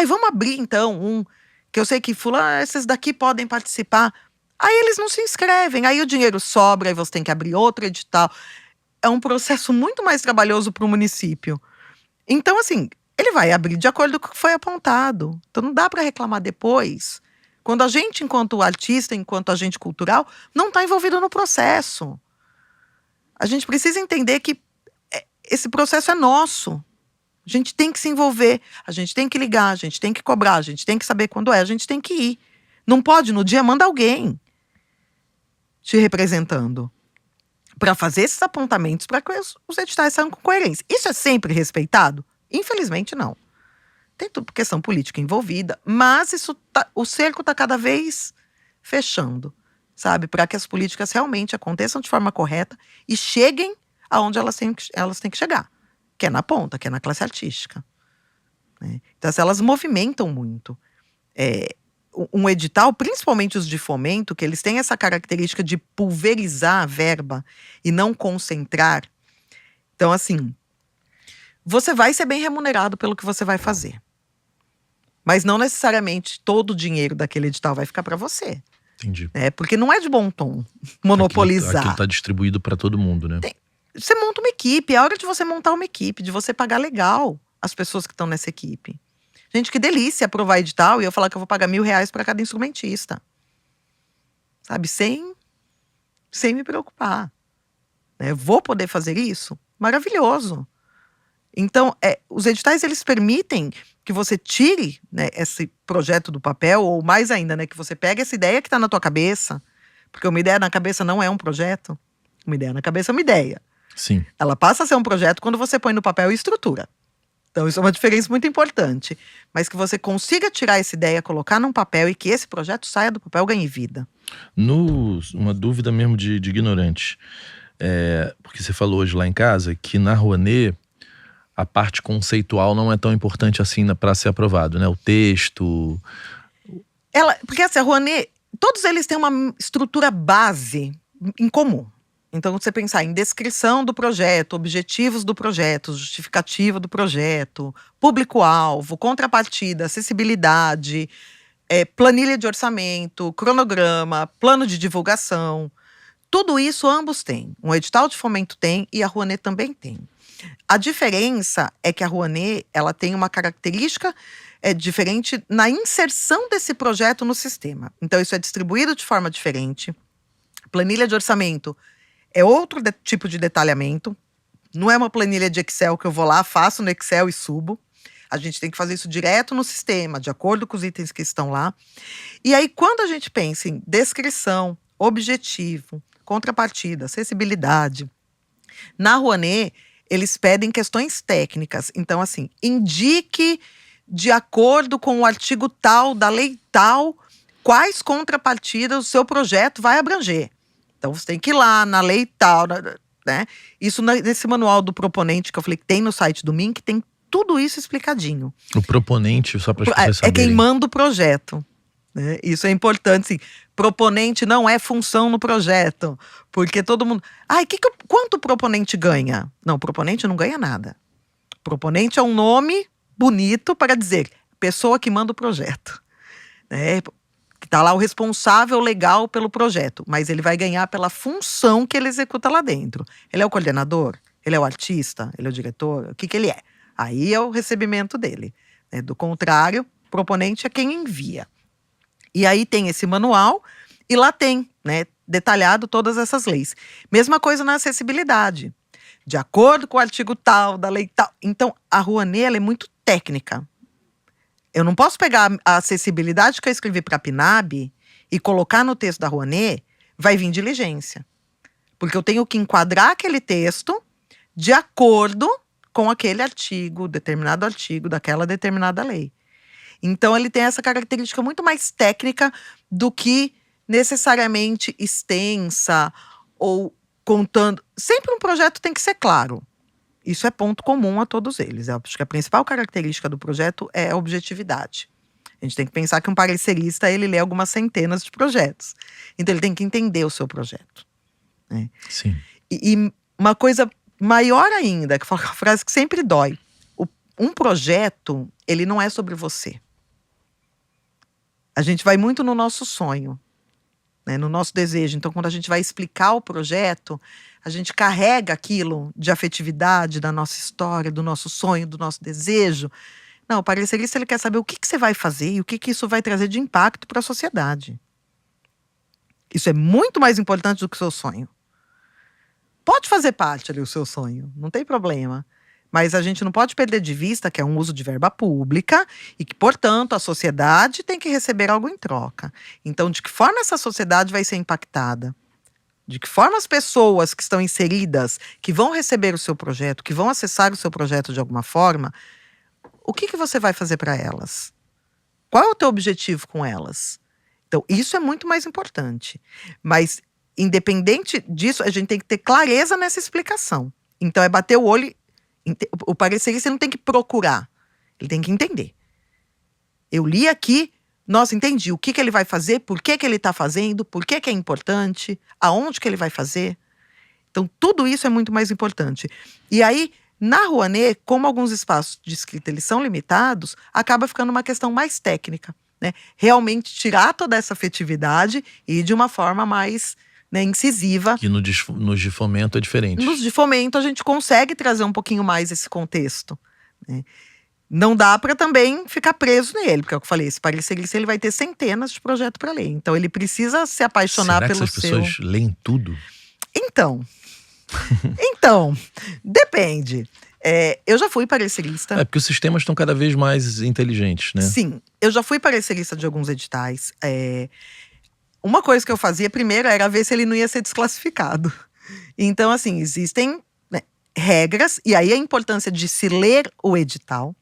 Vamos abrir então que eu sei que esses daqui podem participar. Aí eles não se inscrevem, aí o dinheiro sobra, aí você tem que abrir outro edital. É um processo muito mais trabalhoso para o município. Então, assim, ele vai abrir de acordo com o que foi apontado. Então não dá para reclamar depois, quando a gente, enquanto artista, enquanto agente cultural, não está envolvido no processo. A gente precisa entender que esse processo é nosso. A gente tem que se envolver, a gente tem que ligar, a gente tem que cobrar, a gente tem que saber quando a gente tem que ir. Não pode, no dia, manda alguém te representando para fazer esses apontamentos, para que os editais saiam com coerência. Isso é sempre respeitado? Infelizmente, não. Tem tudo questão política envolvida, mas o cerco está cada vez fechando, sabe? Para que as políticas realmente aconteçam de forma correta e cheguem aonde elas têm que chegar, que é na ponta, que é na classe artística, né? Então, elas movimentam muito. Um edital, principalmente os de fomento, que eles têm essa característica de pulverizar a verba e não concentrar. Então, assim, você vai ser bem remunerado pelo que você vai fazer. Mas não necessariamente todo o dinheiro daquele edital vai ficar para você. Entendi. Porque não é de bom tom monopolizar. Aquilo tá distribuído para todo mundo, né? Você monta uma equipe, é hora de você montar uma equipe, de você pagar legal as pessoas que estão nessa equipe. Gente, que delícia aprovar edital e eu falar que eu vou pagar R$1.000 para cada instrumentista. Sabe? Sem me preocupar. Vou poder fazer isso? Maravilhoso. Então, os editais, eles permitem que você tire, né, esse projeto do papel, ou mais ainda, né, que você pegue essa ideia que está na tua cabeça, porque uma ideia na cabeça não é um projeto. Uma ideia na cabeça é uma ideia. Sim. Ela passa a ser um projeto quando você põe no papel e estrutura. Então, isso é uma diferença muito importante. Mas que você consiga tirar essa ideia, colocar num papel e que esse projeto saia do papel, ganhe vida. Uma dúvida mesmo de ignorante. Porque você falou hoje lá em casa que na Rouanet a parte conceitual não é tão importante assim para ser aprovado, né? O texto. Porque assim, a Rouanet, todos eles têm uma estrutura base em comum. Então, você pensar em descrição do projeto, objetivos do projeto, justificativa do projeto, público-alvo, contrapartida, acessibilidade, planilha de orçamento, cronograma, plano de divulgação. Tudo isso ambos têm. Um edital de fomento tem e a Rouanet também tem. A diferença é que a Rouanet, ela tem uma característica diferente na inserção desse projeto no sistema. Então, isso é distribuído de forma diferente. Planilha de orçamento é outro tipo de detalhamento. Não é uma planilha de Excel que eu vou lá, faço no Excel e subo. A gente tem que fazer isso direto no sistema, de acordo com os itens que estão lá. E aí, quando a gente pensa em descrição, objetivo, contrapartida, acessibilidade, na Rouanet, eles pedem questões técnicas. Então, assim, indique de acordo com o artigo tal, da lei tal, quais contrapartidas o seu projeto vai abranger. Então, você tem que ir lá na lei tal, né? Isso nesse manual do proponente que eu falei que tem no site do MINC, tem tudo isso explicadinho. O proponente, só para as pessoas saberem. É quem manda o projeto. Né? Isso é importante, assim. Proponente não é função no projeto. Porque todo mundo... quanto o proponente ganha? Não, o proponente não ganha nada. Proponente é um nome bonito para dizer pessoa que manda o projeto. Né? Que está lá o responsável legal pelo projeto. Mas ele vai ganhar pela função que ele executa lá dentro. Ele é o coordenador? Ele é o artista? Ele é o diretor? O que ele é? Aí é o recebimento dele. Né? Do contrário, o proponente é quem envia. E aí tem esse manual, E lá tem, né, detalhado todas essas leis. Mesma coisa na acessibilidade. De acordo com o artigo tal, da lei tal. Então, a Rouanet, ela é muito técnica. Eu não posso pegar a acessibilidade que eu escrevi para a PNAB e colocar no texto da Rouanet, vai vir diligência. Porque eu tenho que enquadrar aquele texto de acordo com aquele artigo, determinado artigo daquela determinada lei. Então, ele tem essa característica muito mais técnica do que necessariamente extensa ou contando. Sempre um projeto tem que ser claro. Isso é ponto comum a todos eles. Eu acho que a principal característica do projeto é a objetividade. A gente tem que pensar que um parecerista, ele lê algumas centenas de projetos. Então, ele tem que entender o seu projeto. Né? Sim. E uma coisa maior ainda, que foi uma frase que sempre dói. Um projeto, ele não é sobre você. A gente vai muito no nosso sonho, né, no nosso desejo. Então, quando a gente vai explicar o projeto, a gente carrega aquilo de afetividade da nossa história, do nosso sonho, do nosso desejo. Não, o parecerista, ele quer saber o que você vai fazer e o que isso vai trazer de impacto para a sociedade. Isso é muito mais importante do que o seu sonho. Pode fazer parte ali o seu sonho, não tem problema. Mas a gente não pode perder de vista que é um uso de verba pública e que, portanto, a sociedade tem que receber algo em troca. Então, de que forma essa sociedade vai ser impactada? De que forma as pessoas que estão inseridas, que vão receber o seu projeto, que vão acessar o seu projeto de alguma forma, o que você vai fazer para elas? Qual é o teu objetivo com elas? Então, isso é muito mais importante. Mas, independente disso, a gente tem que ter clareza nessa explicação. Então, é bater o olho. O parecerista não tem que procurar, ele tem que entender. Eu li aqui, nossa, entendi o que ele vai fazer, por que ele está fazendo, por que é importante, aonde que ele vai fazer. Então, tudo isso é muito mais importante. E aí, na Rouanet, como alguns espaços de escrita eles são limitados, acaba ficando uma questão mais técnica. Né? Realmente tirar toda essa afetividade e ir de uma forma mais, né, incisiva. Que nos de fomento é diferente. Nos de fomento a gente consegue trazer um pouquinho mais esse contexto. Né? Não dá para também ficar preso nele, porque é o que eu falei, esse parecerista ele vai ter centenas de projetos para ler. Então ele precisa se apaixonar Será pelo que essas pessoas leem tudo? Então, depende. Eu já fui parecerista. É porque os sistemas estão cada vez mais inteligentes, né? Sim, eu já fui parecerista de alguns editais. Uma coisa que eu fazia primeiro era ver se ele não ia ser desclassificado. Então, assim, existem, né, regras, e aí a importância de se ler o edital.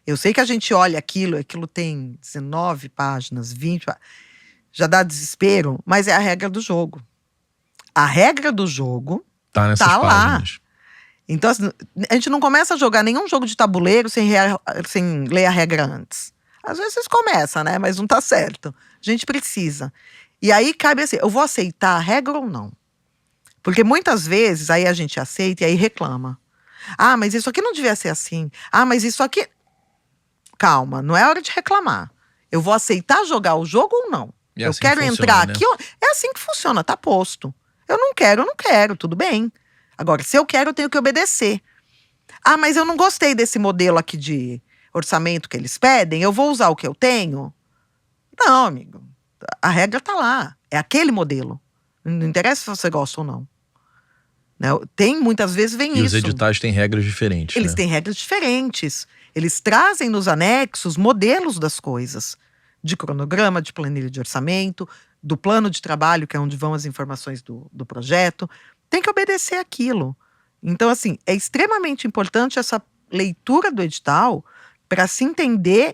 Eu sei que a gente olha aquilo tem 19 páginas, 20 páginas, já dá desespero, mas é a regra do jogo. A regra do jogo tá nessas páginas. Lá. Então, assim, a gente não começa a jogar nenhum jogo de tabuleiro sem ler a regra antes. Às vezes começa, né? Mas não tá certo. A gente precisa. E aí cabe assim, eu vou aceitar a regra ou não? Porque muitas vezes aí a gente aceita e aí reclama. Ah, mas isso aqui não devia ser assim. Ah, mas isso aqui... Calma, não é hora de reclamar. Eu vou aceitar jogar o jogo ou não? E eu assim quero funciona, entrar né? aqui. É assim que funciona, tá posto. Eu não quero, tudo bem. Agora, se eu quero, eu tenho que obedecer. Ah, mas eu não gostei desse modelo aqui de orçamento que eles pedem, eu vou usar o que eu tenho? Não, amigo. A regra tá lá. É aquele modelo. Não interessa se você gosta ou não. Né? Tem, muitas vezes, vem isso. E os editais têm regras diferentes, Eles né? têm regras diferentes. Eles trazem nos anexos modelos das coisas. De cronograma, de planilha de orçamento, do plano de trabalho, que é onde vão as informações do projeto. Tem que obedecer aquilo. Então, assim, é extremamente importante essa leitura do edital para se entender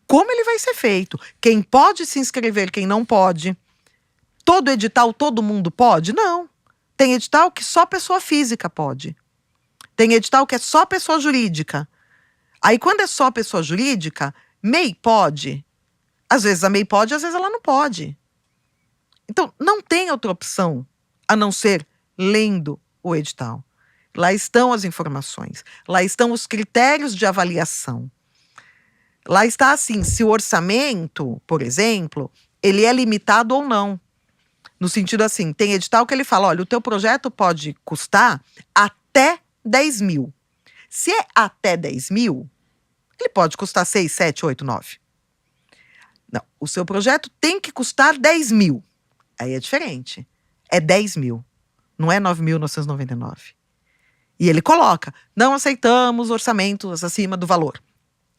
como ele vai ser feito. Quem pode se inscrever, quem não pode. Todo edital, todo mundo pode? Não. Tem edital que só pessoa física pode. Tem edital que é só pessoa jurídica. Aí, quando é só pessoa jurídica, MEI pode. Às vezes a MEI pode, às vezes ela não pode. Então, não tem outra opção a não ser lendo o edital. Lá estão as informações. Lá estão os critérios de avaliação. Lá está assim, se o orçamento, por exemplo, ele é limitado ou não. No sentido assim, tem edital que ele fala, olha, o teu projeto pode custar até 10 mil. Se é até 10 mil, ele pode custar 6, 7, 8, 9. Não, o seu projeto tem que custar 10 mil. Aí é diferente. É 10 mil, não é 9.999. E ele coloca, não aceitamos orçamentos acima do valor.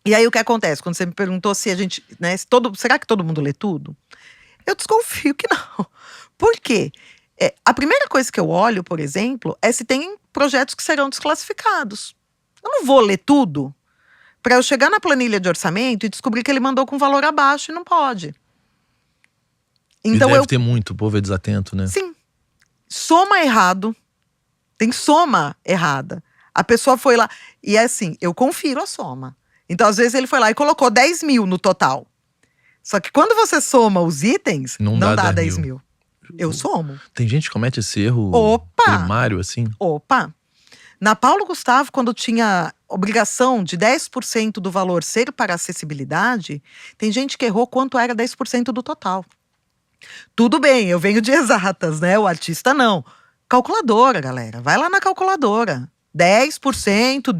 E aí o que acontece? Quando você me perguntou se a gente, né, será que todo mundo lê tudo? Eu desconfio que não. Por quê? A primeira coisa que eu olho, por exemplo, é se tem projetos que serão desclassificados. Eu não vou ler tudo para eu chegar na planilha de orçamento e descobrir que ele mandou com valor abaixo e não pode. Então e deve ter muito, o povo é desatento, né? Sim. Soma errado. Tem soma errada. A pessoa foi lá. E é assim, eu confiro a soma. Então, às vezes, ele foi lá e colocou 10 mil no total. Só que quando você soma os itens, não dá 10 mil. Eu somo. Tem gente que comete esse erro primário, assim? Opa! Na Paulo Gustavo, quando tinha obrigação de 10% do valor ser para acessibilidade, tem gente que errou quanto era 10% do total. Tudo bem, eu venho de exatas, né? O artista não. Calculadora, galera. Vai lá na calculadora. 10%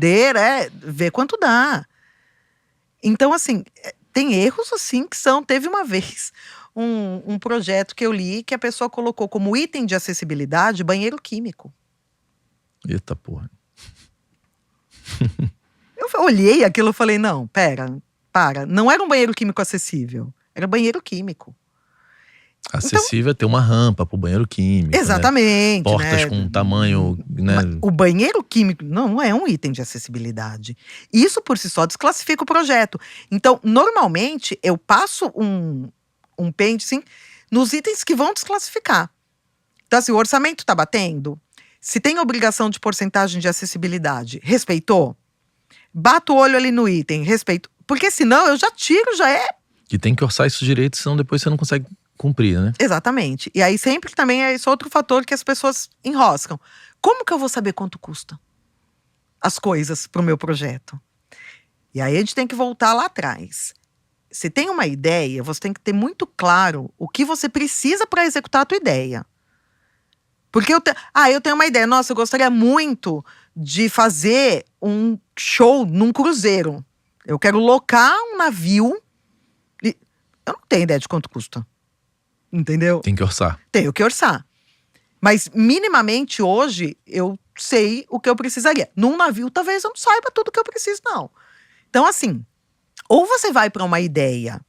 vê quanto dá. Então, assim, tem erros assim que são. Teve uma vez um projeto que eu li que a pessoa colocou como item de acessibilidade banheiro químico. Eita porra. Eu olhei aquilo e falei, não, para. Não era um banheiro químico acessível. Era banheiro químico. Acessível é ter uma rampa pro banheiro químico. Exatamente. Né? Portas com tamanho. Né? O banheiro químico não é um item de acessibilidade. Isso por si só desclassifica o projeto. Então, normalmente, eu passo um pente, assim, nos itens que vão desclassificar. Então, assim, o orçamento tá batendo. Se tem obrigação de porcentagem de acessibilidade, respeitou? Bato o olho ali no item, respeito. Porque senão eu já tiro, já é. E tem que orçar isso direito, senão depois você não consegue cumprir, né? Exatamente. E aí sempre também é esse outro fator que as pessoas enroscam. Como que eu vou saber quanto custa as coisas pro meu projeto? E aí a gente tem que voltar lá atrás. Se tem uma ideia, você tem que ter muito claro o que você precisa para executar a tua ideia. Porque eu tenho uma ideia. Nossa, eu gostaria muito de fazer um show num cruzeiro. Eu quero locar um navio. E eu não tenho ideia de quanto custa. Entendeu? Tem que orçar. Tenho que orçar. Mas minimamente hoje eu sei o que eu precisaria. Num navio talvez eu não saiba tudo que eu preciso, não. Então assim, ou você vai para uma ideia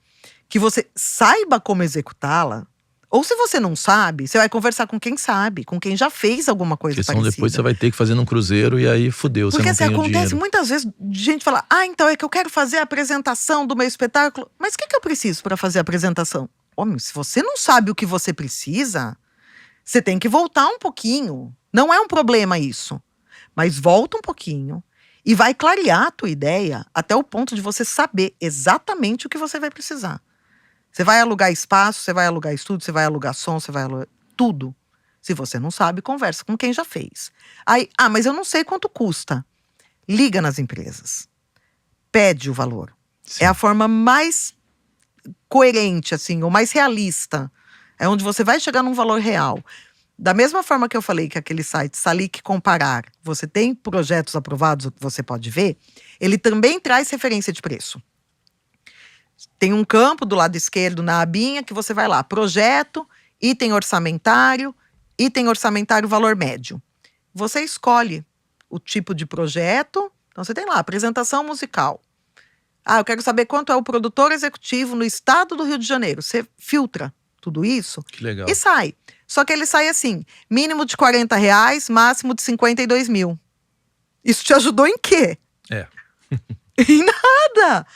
que você saiba como executá-la, ou se você não sabe, você vai conversar com quem sabe, com quem já fez alguma coisa Porque parecida. senão depois você vai ter que fazer num cruzeiro e aí fudeu, Porque você não tem o acontece dinheiro. muitas vezes de gente falar, então é que eu quero fazer a apresentação do meu espetáculo. Mas o que eu preciso para fazer a apresentação? Homem, se você não sabe o que você precisa, você tem que voltar um pouquinho. Não é um problema isso. Mas volta um pouquinho e vai clarear a tua ideia até o ponto de você saber exatamente o que você vai precisar. Você vai alugar espaço, você vai alugar estúdio, você vai alugar som, você vai alugar tudo. Se você não sabe, conversa com quem já fez. Aí, mas eu não sei quanto custa. Liga nas empresas. Pede o valor. Sim. É a forma mais coerente, assim, ou mais realista. É onde você vai chegar num valor real. Da mesma forma que eu falei que aquele site Salic Comparar, você tem projetos aprovados, você pode ver, ele também traz referência de preço. Tem um campo do lado esquerdo na abinha que você vai lá, projeto, item orçamentário valor médio. Você escolhe o tipo de projeto, então você tem lá, apresentação musical. Eu quero saber quanto é o produtor executivo no estado do Rio de Janeiro. Você filtra tudo isso Que legal. e sai. Só que ele sai assim, mínimo de R$40, máximo de 52 mil. Isso te ajudou em quê? Em nada!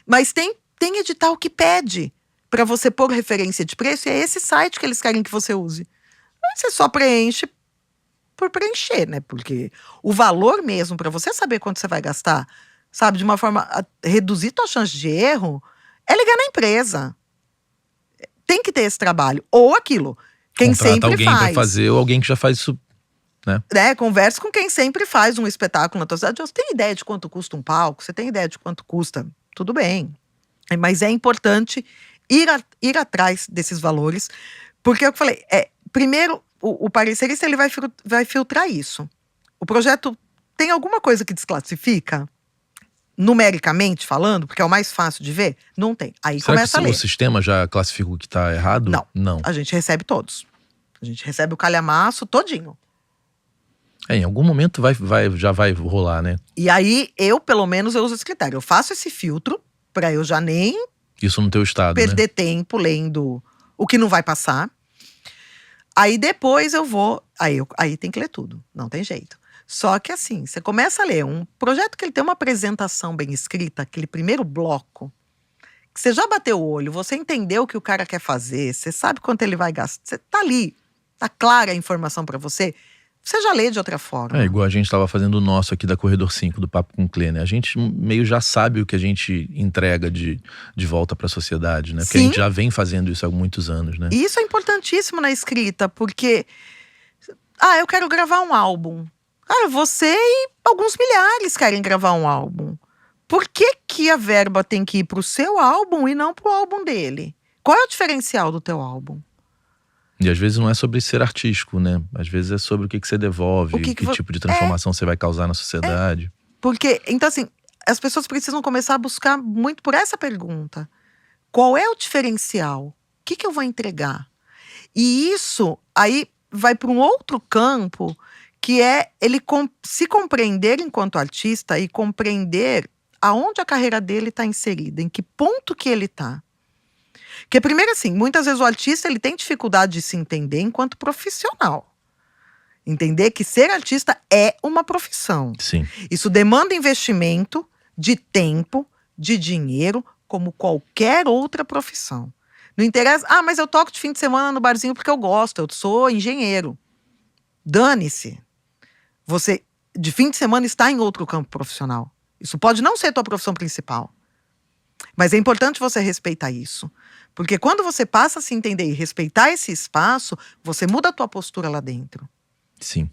Mas tem edital que pede para você pôr referência de preço, e é esse site que eles querem que você use. Aí você só preenche por preencher, né? Porque o valor mesmo, para você saber quanto você vai gastar, sabe, de uma forma a reduzir tua chance de erro, é ligar na empresa. Tem que ter esse trabalho. Ou aquilo, quem Contrata sempre alguém faz. pra fazer, ou alguém que já faz isso, né? Conversa com quem sempre faz um espetáculo na tua cidade. Você tem ideia de quanto custa um palco? Você tem ideia de quanto custa? Tudo bem. Mas é importante ir atrás desses valores. Porque é o que eu falei, primeiro, o parecerista ele vai filtrar isso. O projeto tem alguma coisa que desclassifica? numericamente falando, porque é o mais fácil de ver, não tem. Aí Será começa a que ler. o sistema já classifica o que tá errado? Não. Não. A gente recebe todos. A gente recebe o calhamaço todinho. Em algum momento já vai rolar, né? E aí, eu, pelo menos, eu uso esse critério. Eu faço esse filtro pra eu já nem Isso no teu estado, né? perder tempo lendo o que não vai passar. Aí depois eu vou. Aí tem que ler tudo. Não tem jeito. Só que assim, você começa a ler um projeto que ele tem uma apresentação bem escrita, aquele primeiro bloco, que você já bateu o olho, você entendeu o que o cara quer fazer, você sabe quanto ele vai gastar, você tá ali, tá clara a informação pra você, você já lê de outra forma. É igual a gente tava fazendo o nosso aqui da Corredor 5, do Papo com o Clê, né? A gente meio já sabe o que a gente entrega de volta pra sociedade, né? Porque a Sim. gente já vem fazendo isso há muitos anos, né? E isso é importantíssimo na escrita, porque eu quero gravar um álbum. Você e alguns milhares querem gravar um álbum. Por que a verba tem que ir pro seu álbum e não pro álbum dele? Qual é o diferencial do teu álbum? E às vezes não é sobre ser artístico, né? Às vezes é sobre o que você devolve, que tipo de transformação você vai causar na sociedade. Porque, então assim, as pessoas precisam começar a buscar muito por essa pergunta. Qual é o diferencial? O que eu vou entregar? E isso aí vai para um outro campo, que é ele se compreender enquanto artista e compreender aonde a carreira dele está inserida, em que ponto que ele está. Porque primeiro assim, muitas vezes o artista ele tem dificuldade de se entender enquanto profissional. Entender que ser artista é uma profissão. Sim. Isso demanda investimento de tempo, de dinheiro, como qualquer outra profissão. Não interessa, mas eu toco de fim de semana no barzinho porque eu gosto, eu sou engenheiro. Dane-se. Você, de fim de semana, está em outro campo profissional. Isso pode não ser a tua profissão principal. Mas é importante você respeitar isso. Porque quando você passa a se entender e respeitar esse espaço, você muda a tua postura lá dentro. Sim.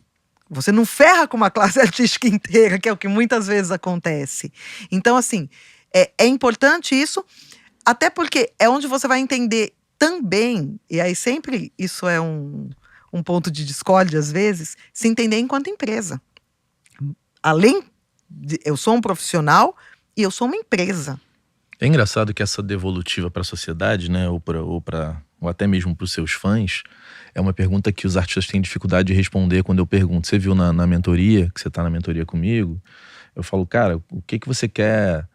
Você não ferra com uma classe artística inteira, que é o que muitas vezes acontece. Então, assim, é importante isso, até porque é onde você vai entender também, e aí sempre isso é um ponto de discórdia às vezes, se entender enquanto empresa. Além de eu sou um profissional e eu sou uma empresa. É engraçado que essa devolutiva para a sociedade, né, ou até mesmo para os seus fãs, é uma pergunta que os artistas têm dificuldade de responder quando eu pergunto. Você viu na mentoria, que você está na mentoria comigo, eu falo, cara, o que você quer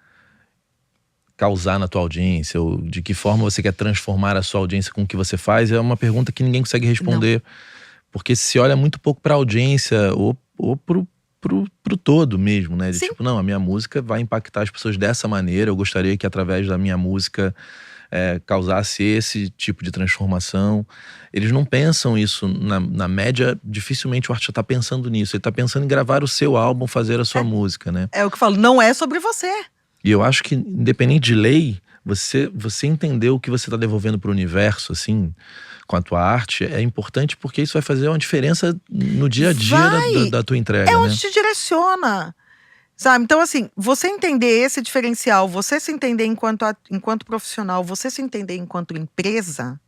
causar na tua audiência? Ou de que forma você quer transformar a sua audiência com o que você faz? É uma pergunta que ninguém consegue responder. Não. Porque se olha muito pouco para a audiência ou pro todo mesmo, né? De tipo, não, a minha música vai impactar as pessoas dessa maneira. Eu gostaria que através da minha música causasse esse tipo de transformação. Eles não pensam isso na média. Dificilmente o artista tá pensando nisso. Ele tá pensando em gravar o seu álbum, fazer a sua música, né? É o que eu falo, não é sobre você. E eu acho que, independente de lei, você entender o que você tá devolvendo pro universo, assim, com a tua arte, é importante porque isso vai fazer uma diferença no dia a dia da tua entrega, É onde né? te direciona, sabe? Então assim, você entender esse diferencial, você se entender enquanto profissional, você se entender enquanto empresa,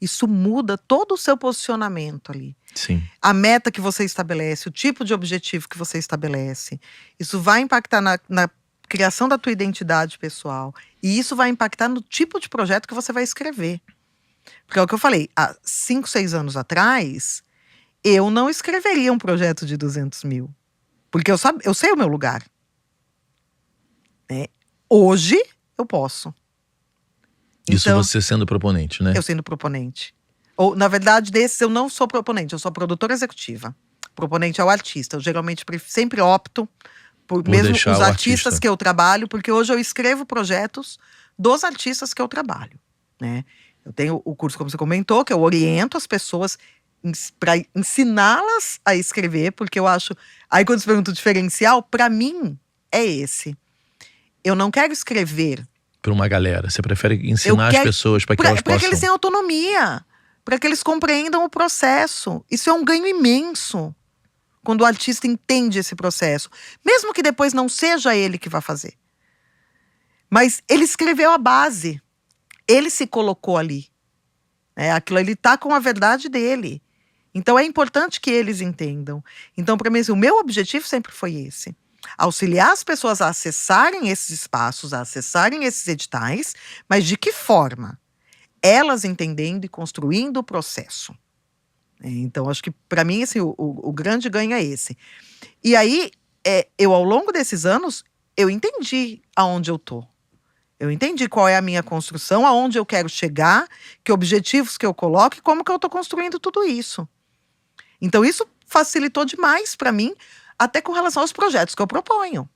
isso muda todo o seu posicionamento ali. Sim. A meta que você estabelece, o tipo de objetivo que você estabelece, isso vai impactar na criação da tua identidade pessoal e isso vai impactar no tipo de projeto que você vai escrever. Porque é o que eu falei, há 5, 6 anos atrás, eu não escreveria um projeto de 200 mil. Porque eu sei o meu lugar. Né? Hoje, eu posso. Isso então, você sendo proponente, né? Eu sendo proponente. Ou, na verdade, desses eu não sou proponente, eu sou produtora executiva. Proponente é o artista. Eu geralmente sempre opto por mesmo os artistas que eu trabalho, porque hoje eu escrevo projetos dos artistas que eu trabalho. Né? Eu tenho o curso, como você comentou, que eu oriento as pessoas para ensiná-las a escrever, porque eu acho... Aí quando você pergunta o diferencial, para mim é esse. Eu não quero escrever para uma galera, você prefere ensinar as pessoas para que elas possam... Para que eles tenham autonomia, para que eles compreendam o processo. Isso é um ganho imenso, quando o artista entende esse processo. Mesmo que depois não seja ele que vai fazer. Mas ele escreveu a base. Ele se colocou ali. Aquilo ele tá com a verdade dele. Então é importante que eles entendam. Então, para mim, o meu objetivo sempre foi esse. Auxiliar as pessoas a acessarem esses espaços, a acessarem esses editais, mas de que forma? Elas entendendo e construindo o processo. Então, acho que para mim assim, o grande ganho é esse. E aí, eu ao longo desses anos, eu entendi aonde eu tô. Eu entendi qual é a minha construção, aonde eu quero chegar, que objetivos que eu coloco e como que eu estou construindo tudo isso. Então, isso facilitou demais para mim, até com relação aos projetos que eu proponho.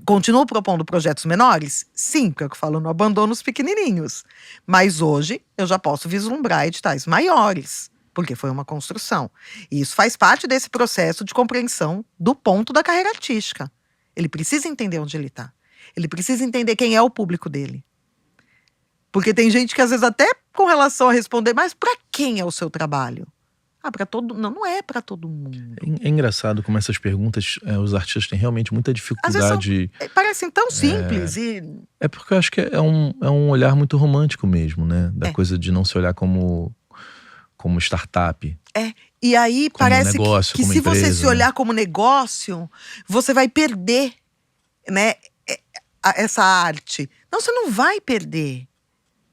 Continuo propondo projetos menores? Sim, porque eu falo, não abandono os pequenininhos. Mas hoje, eu já posso vislumbrar editais maiores, porque foi uma construção. E isso faz parte desse processo de compreensão do ponto da carreira artística. Ele precisa entender onde ele está. Ele precisa entender quem é o público dele. Porque tem gente que às vezes até com relação a responder, mas para quem é o seu trabalho? Para todo... Não é para todo mundo. É engraçado como essas perguntas, os artistas têm realmente muita dificuldade. Parecem tão simples. É porque eu acho que é um olhar muito romântico mesmo, né? Da coisa de não se olhar como startup. E aí como parece negócio, que como se empresa, você se olhar como negócio, você vai perder, né, essa arte. Não, você não vai perder.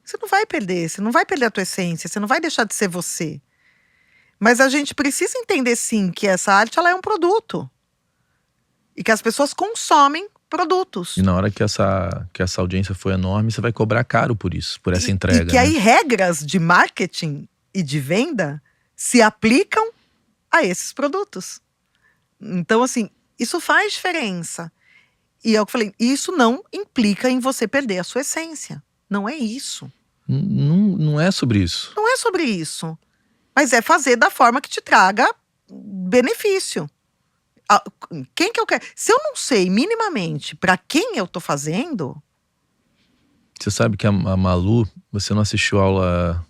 Você não vai perder. Você não vai perder a tua essência. Você não vai deixar de ser você. Mas a gente precisa entender, sim, que essa arte ela é um produto. E que as pessoas consomem produtos. E na hora que essa audiência foi enorme, você vai cobrar caro por isso, por essa entrega. E que aí regras de marketing e de venda se aplicam a esses produtos. Então, assim, isso faz diferença. E é o que eu falei, isso não implica em você perder a sua essência. Não é isso. Não é sobre isso. Não é sobre isso. Mas é fazer da forma que te traga benefício. Quem que eu quero? Se eu não sei minimamente para quem eu tô fazendo... Você sabe que a Malu, você não assistiu aula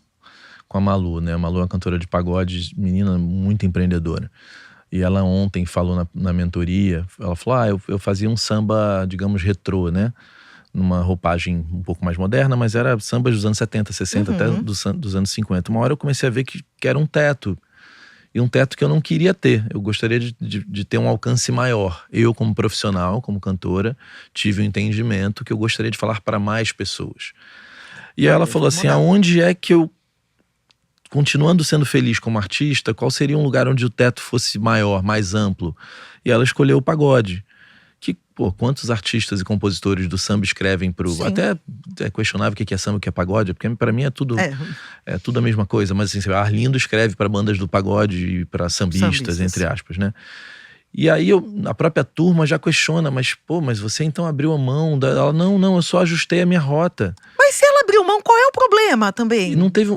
com a Malu, né? A Malu é uma cantora de pagode, menina muito empreendedora. E ela ontem falou na mentoria, ela falou, eu fazia um samba, digamos, retrô, né? Numa roupagem um pouco mais moderna, mas era samba dos anos 70, 60, até dos anos 50. Uma hora eu comecei a ver que era um teto. E um teto que eu não queria ter. Eu gostaria de ter um alcance maior. Eu, como profissional, como cantora, tive um entendimento que eu gostaria de falar para mais pessoas. E ela falou assim, aonde é que eu, continuando sendo feliz como artista, qual seria um lugar onde o teto fosse maior, mais amplo? E ela escolheu o pagode. Que, quantos artistas e compositores do samba escrevem pro... Sim. Até é questionável o que é samba, o que é pagode, porque para mim é tudo a mesma coisa. Mas assim, Arlindo escreve para bandas do pagode e para sambistas, entre aspas, né? E aí a própria turma já questiona, mas você então abriu a mão? Ela, não, eu só ajustei a minha rota. Mas se ela abriu mão, qual é o problema também? E não teve...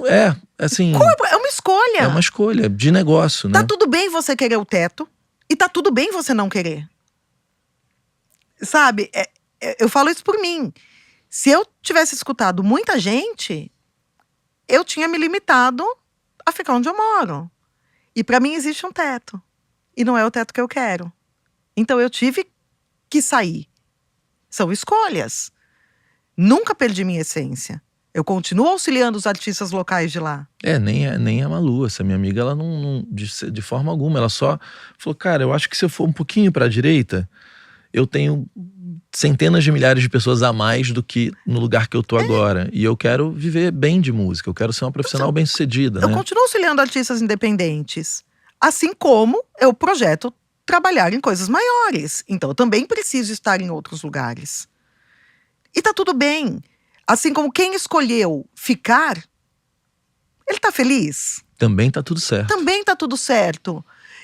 assim... É uma escolha. É uma escolha de negócio, né? Tá tudo bem você querer o teto e tá tudo bem você não querer. Sabe, eu falo isso por mim. Se eu tivesse escutado muita gente, eu tinha me limitado a ficar onde eu moro. E pra mim existe um teto. E não é o teto que eu quero. Então eu tive que sair. São escolhas. Nunca perdi minha essência. Eu continuo auxiliando os artistas locais de lá. Nem a Malu, essa minha amiga, ela não de forma alguma, ela só falou, cara, eu acho que se eu for um pouquinho pra direita, eu tenho centenas de milhares de pessoas a mais do que no lugar que eu tô agora. E eu quero viver bem de música, eu quero ser uma profissional bem-sucedida, né? Eu continuo auxiliando artistas independentes. Assim como eu projeto trabalhar em coisas maiores. Então eu também preciso estar em outros lugares. E tá tudo bem. Assim como quem escolheu ficar, ele tá feliz. Também tá tudo certo. Também tá tudo certo.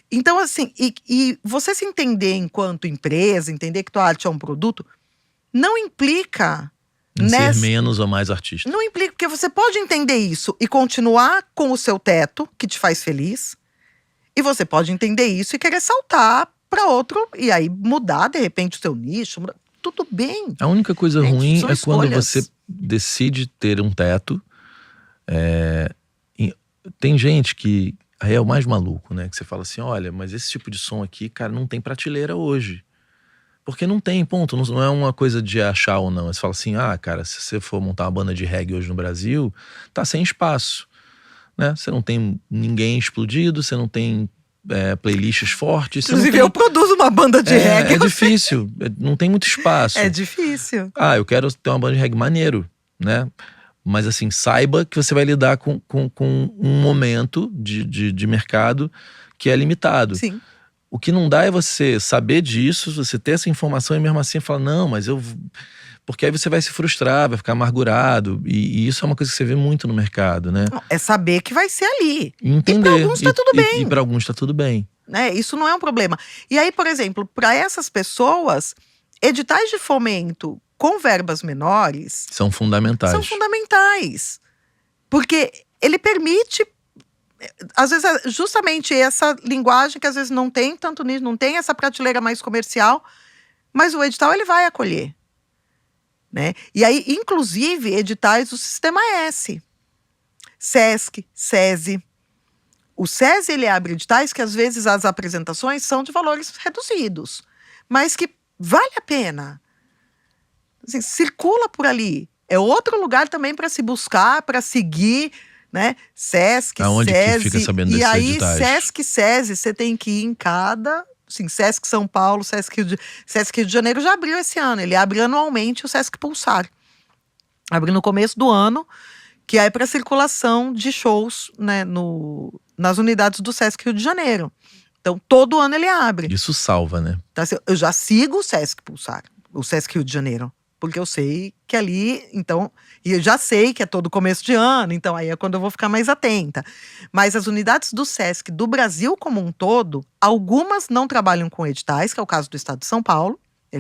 Então, assim, e você se entender enquanto empresa, entender que tua arte é um produto, não implica... ser menos ou mais artista. Não implica, porque você pode entender isso e continuar com o seu teto, que te faz feliz. E você pode entender isso e querer saltar para outro, e aí mudar, de repente, o seu nicho. Tudo bem. A única coisa ruim é quando escolhas. você decide ter um teto. Tem gente que... Aí é o mais maluco, né? Que você fala assim, olha, mas esse tipo de som aqui, cara, não tem prateleira hoje. Porque não tem, ponto. Não é uma coisa de achar ou não. Você fala assim, cara, se você for montar uma banda de reggae hoje no Brasil, tá sem espaço, né? Você não tem ninguém explodido, você não tem playlists fortes. Você Inclusive, não eu produzo uma banda de reggae. É difícil, não tem muito espaço. É difícil. Eu quero ter uma banda de reggae maneiro, né? Mas assim, saiba que você vai lidar com um momento de mercado que é limitado. Sim. O que não dá é você saber disso, você ter essa informação e mesmo assim falar, não, mas eu... Porque aí você vai se frustrar, vai ficar amargurado. E isso é uma coisa que você vê muito no mercado, né? É saber que vai ser ali. E entender. E para alguns tá tudo bem. E para alguns tá tudo bem. Né? Isso não é um problema. E aí, por exemplo, para essas pessoas, editais de fomento com verbas menores são fundamentais. Porque ele permite, às vezes, justamente essa linguagem que às vezes não tem tanto nisso, não tem essa prateleira mais comercial, mas o edital ele vai acolher. Né? E aí, inclusive, editais do Sistema S. SESC, SESI. O SESI, ele abre editais que às vezes as apresentações são de valores reduzidos, mas que vale a pena. Assim, circula por ali. É outro lugar também para se buscar, para seguir, né? SESC, Aonde SESI. que fica sabendo desses e aí, editais? SESC, SESI, você tem que ir em cada... Assim, SESC São Paulo, SESC Rio de Janeiro já abriu esse ano. Ele abre anualmente o SESC Pulsar. Abre no começo do ano, que é para circulação de shows, né, nas unidades do SESC Rio de Janeiro. Então, todo ano ele abre. Isso salva, né? Então, assim, eu já sigo o SESC Pulsar, o SESC Rio de Janeiro. Porque eu sei que ali, então... E eu já sei que é todo começo de ano, então aí é quando eu vou ficar mais atenta. Mas as unidades do SESC do Brasil como um todo, algumas não trabalham com editais, que é o caso do Estado de São Paulo.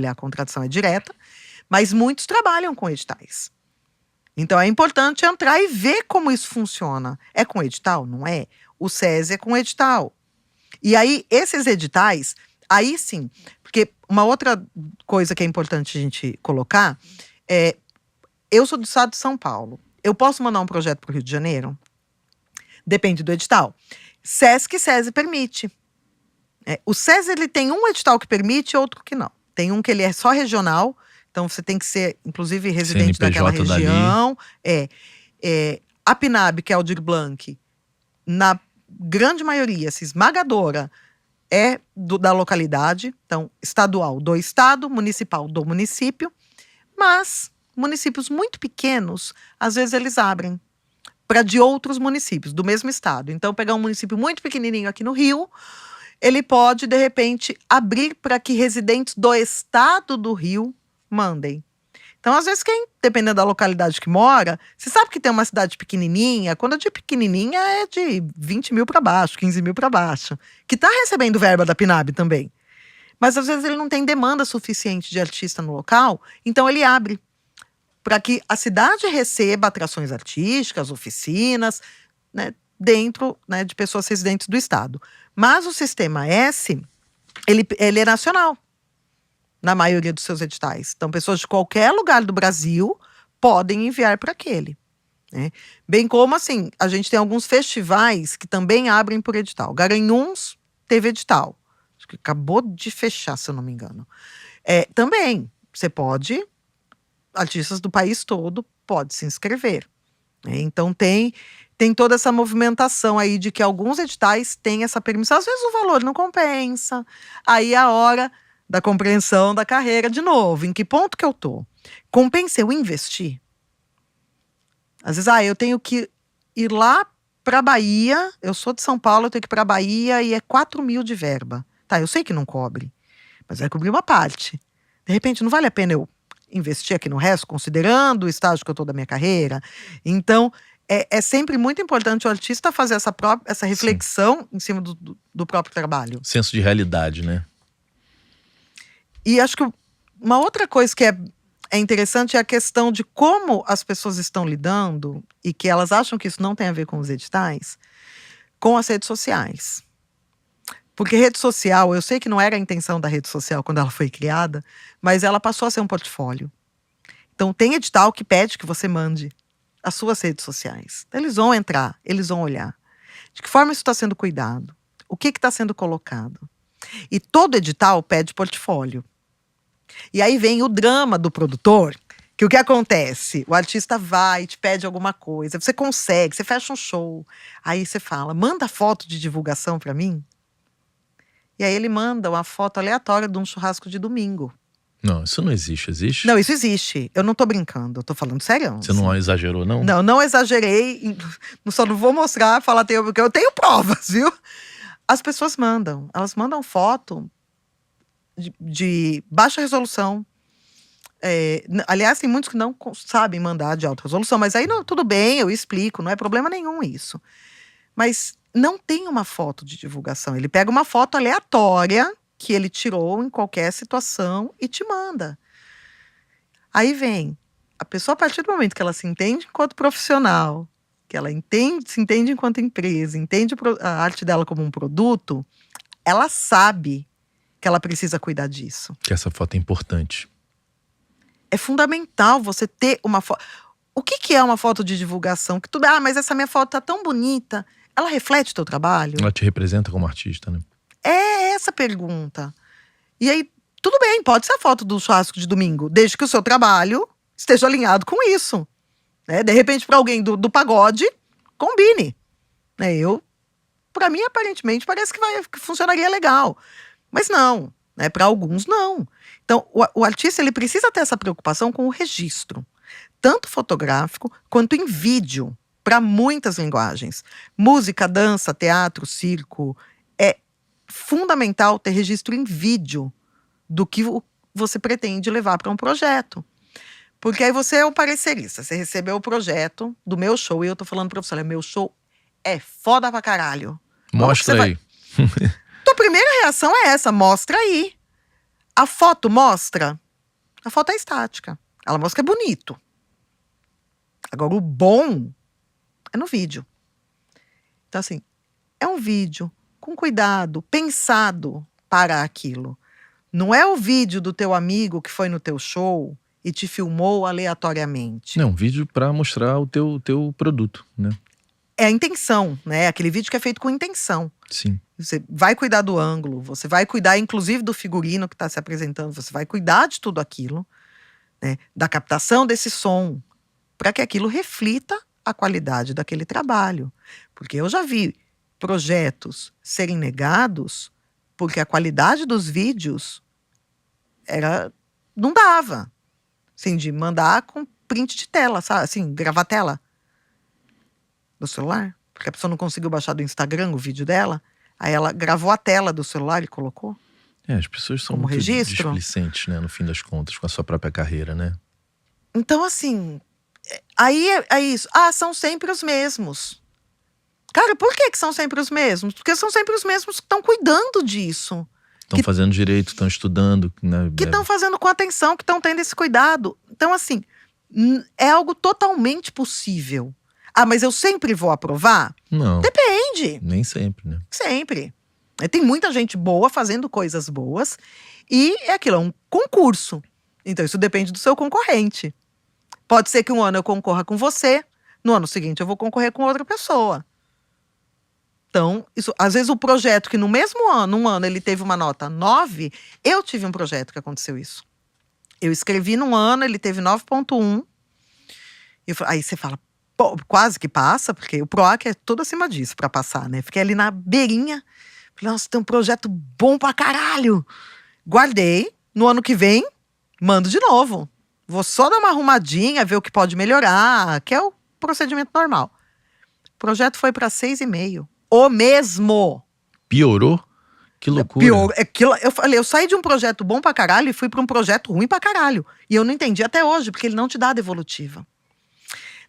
A contratação é direta. Mas muitos trabalham com editais. Então é importante entrar e ver como isso funciona. É com edital? Não é? O SESI é com edital. E aí, esses editais, aí sim... Porque uma outra coisa que é importante a gente colocar é... Eu sou do Estado de São Paulo. Eu posso mandar um projeto para o Rio de Janeiro? Depende do edital. SESC e SESI permite. O SESI ele tem um edital que permite e outro que não. Tem um que ele é só regional, então você tem que ser, inclusive, residente daquela região. A PNAB, que é Aldir Blanc, na grande maioria, se esmagadora, é da localidade. Então, estadual do estado, municipal do município. Mas municípios muito pequenos, às vezes eles abrem para de outros municípios, do mesmo estado. Então, pegar um município muito pequenininho aqui no Rio, ele pode, de repente, abrir para que residentes do estado do Rio mandem. Então, às vezes, dependendo da localidade que mora, você sabe que tem uma cidade pequenininha, quando é de pequenininha é de 20 mil para baixo, 15 mil para baixo, que está recebendo verba da PNAB também. Mas, às vezes, ele não tem demanda suficiente de artista no local, então ele abre para que a cidade receba atrações artísticas, oficinas, né, dentro, né, de pessoas residentes do estado. Mas o Sistema S, ele é nacional, na maioria dos seus editais. Então, pessoas de qualquer lugar do Brasil podem enviar para aquele. Né? Bem como, assim, a gente tem alguns festivais que também abrem por edital. Garanhuns teve edital. Acho que acabou de fechar, se eu não me engano. Também, você pode... Artistas do país todo podem se inscrever. Né? Então, tem toda essa movimentação aí de que alguns editais têm essa permissão. Às vezes o valor não compensa. Aí a hora da compreensão da carreira, de novo. Em que ponto que eu tô? Compensa eu investir? Às vezes, eu tenho que ir lá para Bahia. Eu sou de São Paulo, eu tenho que ir para Bahia e é 4 mil de verba. Tá, eu sei que não cobre, mas vai cobrir uma parte. De repente, não vale a pena eu investir aqui no resto, considerando o estágio que eu tô da minha carreira. Então, é sempre muito importante o artista fazer essa reflexão Sim. em cima do próprio trabalho. Senso de realidade, né? E acho que uma outra coisa que é interessante é a questão de como as pessoas estão lidando, e que elas acham que isso não tem a ver com os editais, com as redes sociais. Porque rede social, eu sei que não era a intenção da rede social quando ela foi criada, mas ela passou a ser um portfólio. Então, tem edital que pede que você mande as suas redes sociais. Então, eles vão entrar, eles vão olhar. De que forma isso está sendo cuidado? O que está sendo colocado? E todo edital pede portfólio. E aí vem o drama do produtor, que o que acontece? O artista vai, te pede alguma coisa, você consegue, você fecha um show. Aí você fala, manda foto de divulgação para mim. E aí ele manda uma foto aleatória de um churrasco de domingo. Não, isso não existe. Existe? Não, isso existe. Eu não tô brincando, eu tô falando sério. Você não exagerou, não? Não, não exagerei. Só não vou mostrar, falar, porque eu tenho provas, viu? As pessoas mandam. Elas mandam foto de baixa resolução. Aliás, tem muitos que não sabem mandar de alta resolução, mas aí tudo bem, eu explico, não é problema nenhum isso. Mas não tem uma foto de divulgação. Ele pega uma foto aleatória que ele tirou em qualquer situação e te manda. Aí vem a pessoa, a partir do momento que ela se entende enquanto profissional, que ela se entende enquanto empresa, entende a arte dela como um produto, ela sabe que ela precisa cuidar disso. Que essa foto é importante. É fundamental você ter uma foto. O que é uma foto de divulgação? Que mas essa minha foto tá tão bonita. Ela reflete o teu trabalho? Ela te representa como artista, né? É essa a pergunta. E aí, tudo bem, pode ser a foto do churrasco de domingo, desde que o seu trabalho esteja alinhado com isso. Né? De repente, para alguém do pagode, combine. Né? Para mim, aparentemente, parece que funcionaria legal. Mas não, né? Para alguns, não. Então, o artista ele precisa ter essa preocupação com o registro, tanto fotográfico quanto em vídeo, para muitas linguagens. Música, dança, teatro, circo. É fundamental ter registro em vídeo do que você pretende levar para um projeto. Porque aí você é o parecerista, você recebeu o projeto do meu show e eu tô falando para você, olha, meu show é foda pra caralho. Mostra aí. Tua primeira reação é essa, mostra aí. A foto mostra? A foto é estática. Ela mostra que é bonito. Agora, o bom é no vídeo. Então, assim, é um vídeo com cuidado, pensado para aquilo. Não é o vídeo do teu amigo que foi no teu show e te filmou aleatoriamente. Não, um vídeo para mostrar o teu produto, né? É a intenção, né? Aquele vídeo que é feito com intenção. Sim. Você vai cuidar do ângulo, você vai cuidar inclusive do figurino que está se apresentando, você vai cuidar de tudo aquilo, né? Da captação desse som, para que aquilo reflita a qualidade daquele trabalho. Porque eu já vi projetos serem negados porque a qualidade dos vídeos não dava. Assim, de mandar com print de tela, sabe? Assim, gravar tela do celular. Porque a pessoa não conseguiu baixar do Instagram o vídeo dela. Aí ela gravou a tela do celular e colocou. As pessoas são como muito registro. displicentes, né? No fim das contas, com a sua própria carreira, né? Então, assim, aí é isso. São sempre os mesmos. Cara, por que são sempre os mesmos? Porque são sempre os mesmos que estão cuidando disso. Estão fazendo direito, estão estudando. Né? Que estão fazendo com atenção, que estão tendo esse cuidado. Então, assim, é algo totalmente possível. Mas eu sempre vou aprovar? Não. Depende. Nem sempre, né? Sempre. Tem muita gente boa fazendo coisas boas. E é aquilo, é um concurso. Então, isso depende do seu concorrente. Pode ser que um ano eu concorra com você, no ano seguinte eu vou concorrer com outra pessoa. Então, às vezes o projeto que no mesmo ano, um ano ele teve uma nota 9, eu tive um projeto que aconteceu isso. Eu escrevi num ano, ele teve 9.1. Aí você fala, pô, quase que passa, porque o PROAC é tudo acima disso pra passar, né? Fiquei ali na beirinha, falei, nossa, tem um projeto bom pra caralho. Guardei, no ano que vem, mando de novo. Vou só dar uma arrumadinha, ver o que pode melhorar, que é o procedimento normal. O projeto foi pra 6,5. O mesmo. Piorou? Que loucura. Pior. Eu falei, eu saí de um projeto bom pra caralho e fui pra um projeto ruim pra caralho. E eu não entendi até hoje, porque ele não te dá a devolutiva.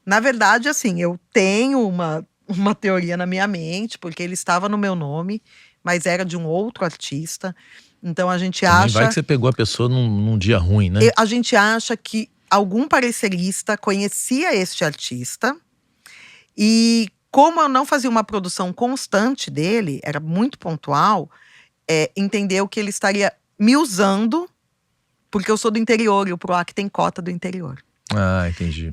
Na verdade, assim, eu tenho uma teoria na minha mente, porque ele estava no meu nome, mas era de um outro artista. Então a gente acha... Vai que você pegou a pessoa num dia ruim, né? A gente acha que algum parecerista conhecia este artista e, como eu não fazia uma produção constante dele, era muito pontual, entendeu que ele estaria me usando porque eu sou do interior e o PROAC tem cota do interior. Entendi.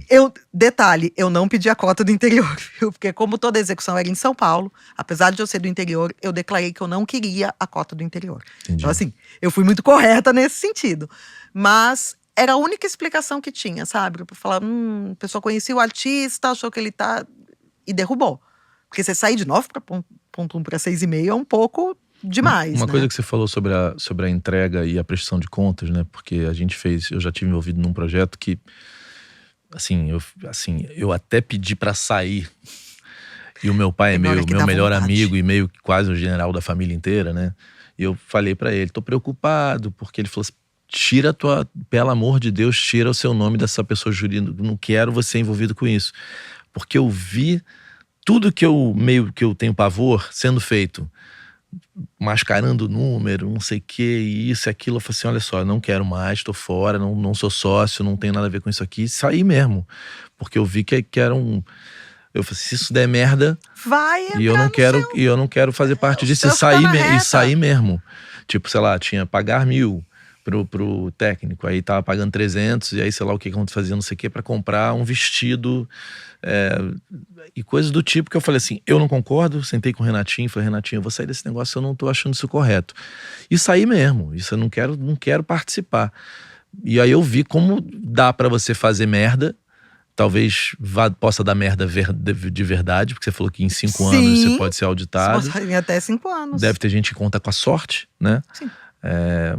Detalhe, eu não pedi a cota do interior, viu? Porque como toda a execução era em São Paulo, apesar de eu ser do interior, eu declarei que eu não queria a cota do interior. Entendi. Então, assim, eu fui muito correta nesse sentido. Mas era a única explicação que tinha, sabe? Pra falar, a pessoa conhecia o artista, achou que ele tá... E derrubou. Porque você sair de 9.1 para 6,5 é um pouco demais, Uma né? coisa que você falou sobre a entrega e a prestação de contas, né? Porque eu já tive envolvido num projeto que, eu até pedi pra sair. E o meu pai é Tem hora que meu dá melhor vontade. amigo e meio que quase o general da família inteira, né? E eu falei pra ele, tô preocupado, porque ele falou assim, pelo amor de Deus, tira o seu nome dessa pessoa jurídica, não quero você envolvido com isso. Porque eu vi tudo que eu tenho pavor sendo feito, mascarando o número, não sei o que, e isso e aquilo. Eu falei assim, olha só, não quero mais, tô fora, não sou sócio, não tenho nada a ver com isso aqui, e saí mesmo. Porque eu vi que era um... Eu falei, se isso der merda, Vai e eu entrar não no quero, seu. e eu não quero fazer parte O disso, seu que tá na e reta. sair mesmo. Tipo, sei lá, tinha pagar 1.000 pro técnico, aí tava pagando 300, e aí sei lá o que eu fazia, não sei o que, pra comprar um vestido, e coisas do tipo, que eu falei assim, eu não concordo. Sentei com o Renatinho, falei, Renatinho, eu vou sair desse negócio, eu não tô achando isso correto. E saí mesmo, isso eu não quero participar. E aí eu vi como dá pra você fazer merda. Talvez possa dar merda de verdade, porque você falou que em 5 anos você Sim. pode ser Se auditado. você em até 5 anos. Deve ter gente que conta com a sorte, né? Sim.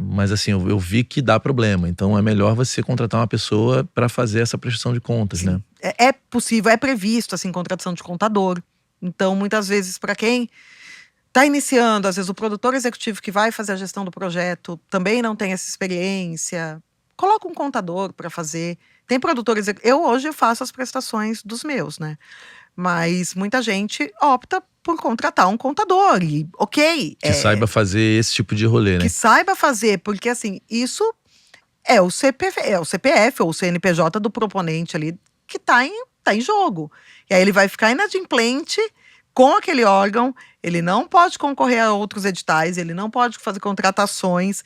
Mas assim, eu vi que dá problema. Então é melhor você contratar uma pessoa para fazer essa prestação de contas, Sim. né? É possível, é previsto, assim, contratação de contador. Então, muitas vezes, para quem está iniciando, às vezes o produtor executivo que vai fazer a gestão do projeto também não tem essa experiência. Coloca um contador para fazer. Tem produtores. Eu hoje faço as prestações dos meus, né? Mas muita gente opta por contratar um contador. E, ok. Que saiba fazer esse tipo de rolê, né? Que saiba fazer, porque assim, isso é o CPF ou o CNPJ do proponente ali que tá em jogo. E aí ele vai ficar inadimplente com aquele órgão, ele não pode concorrer a outros editais, ele não pode fazer contratações,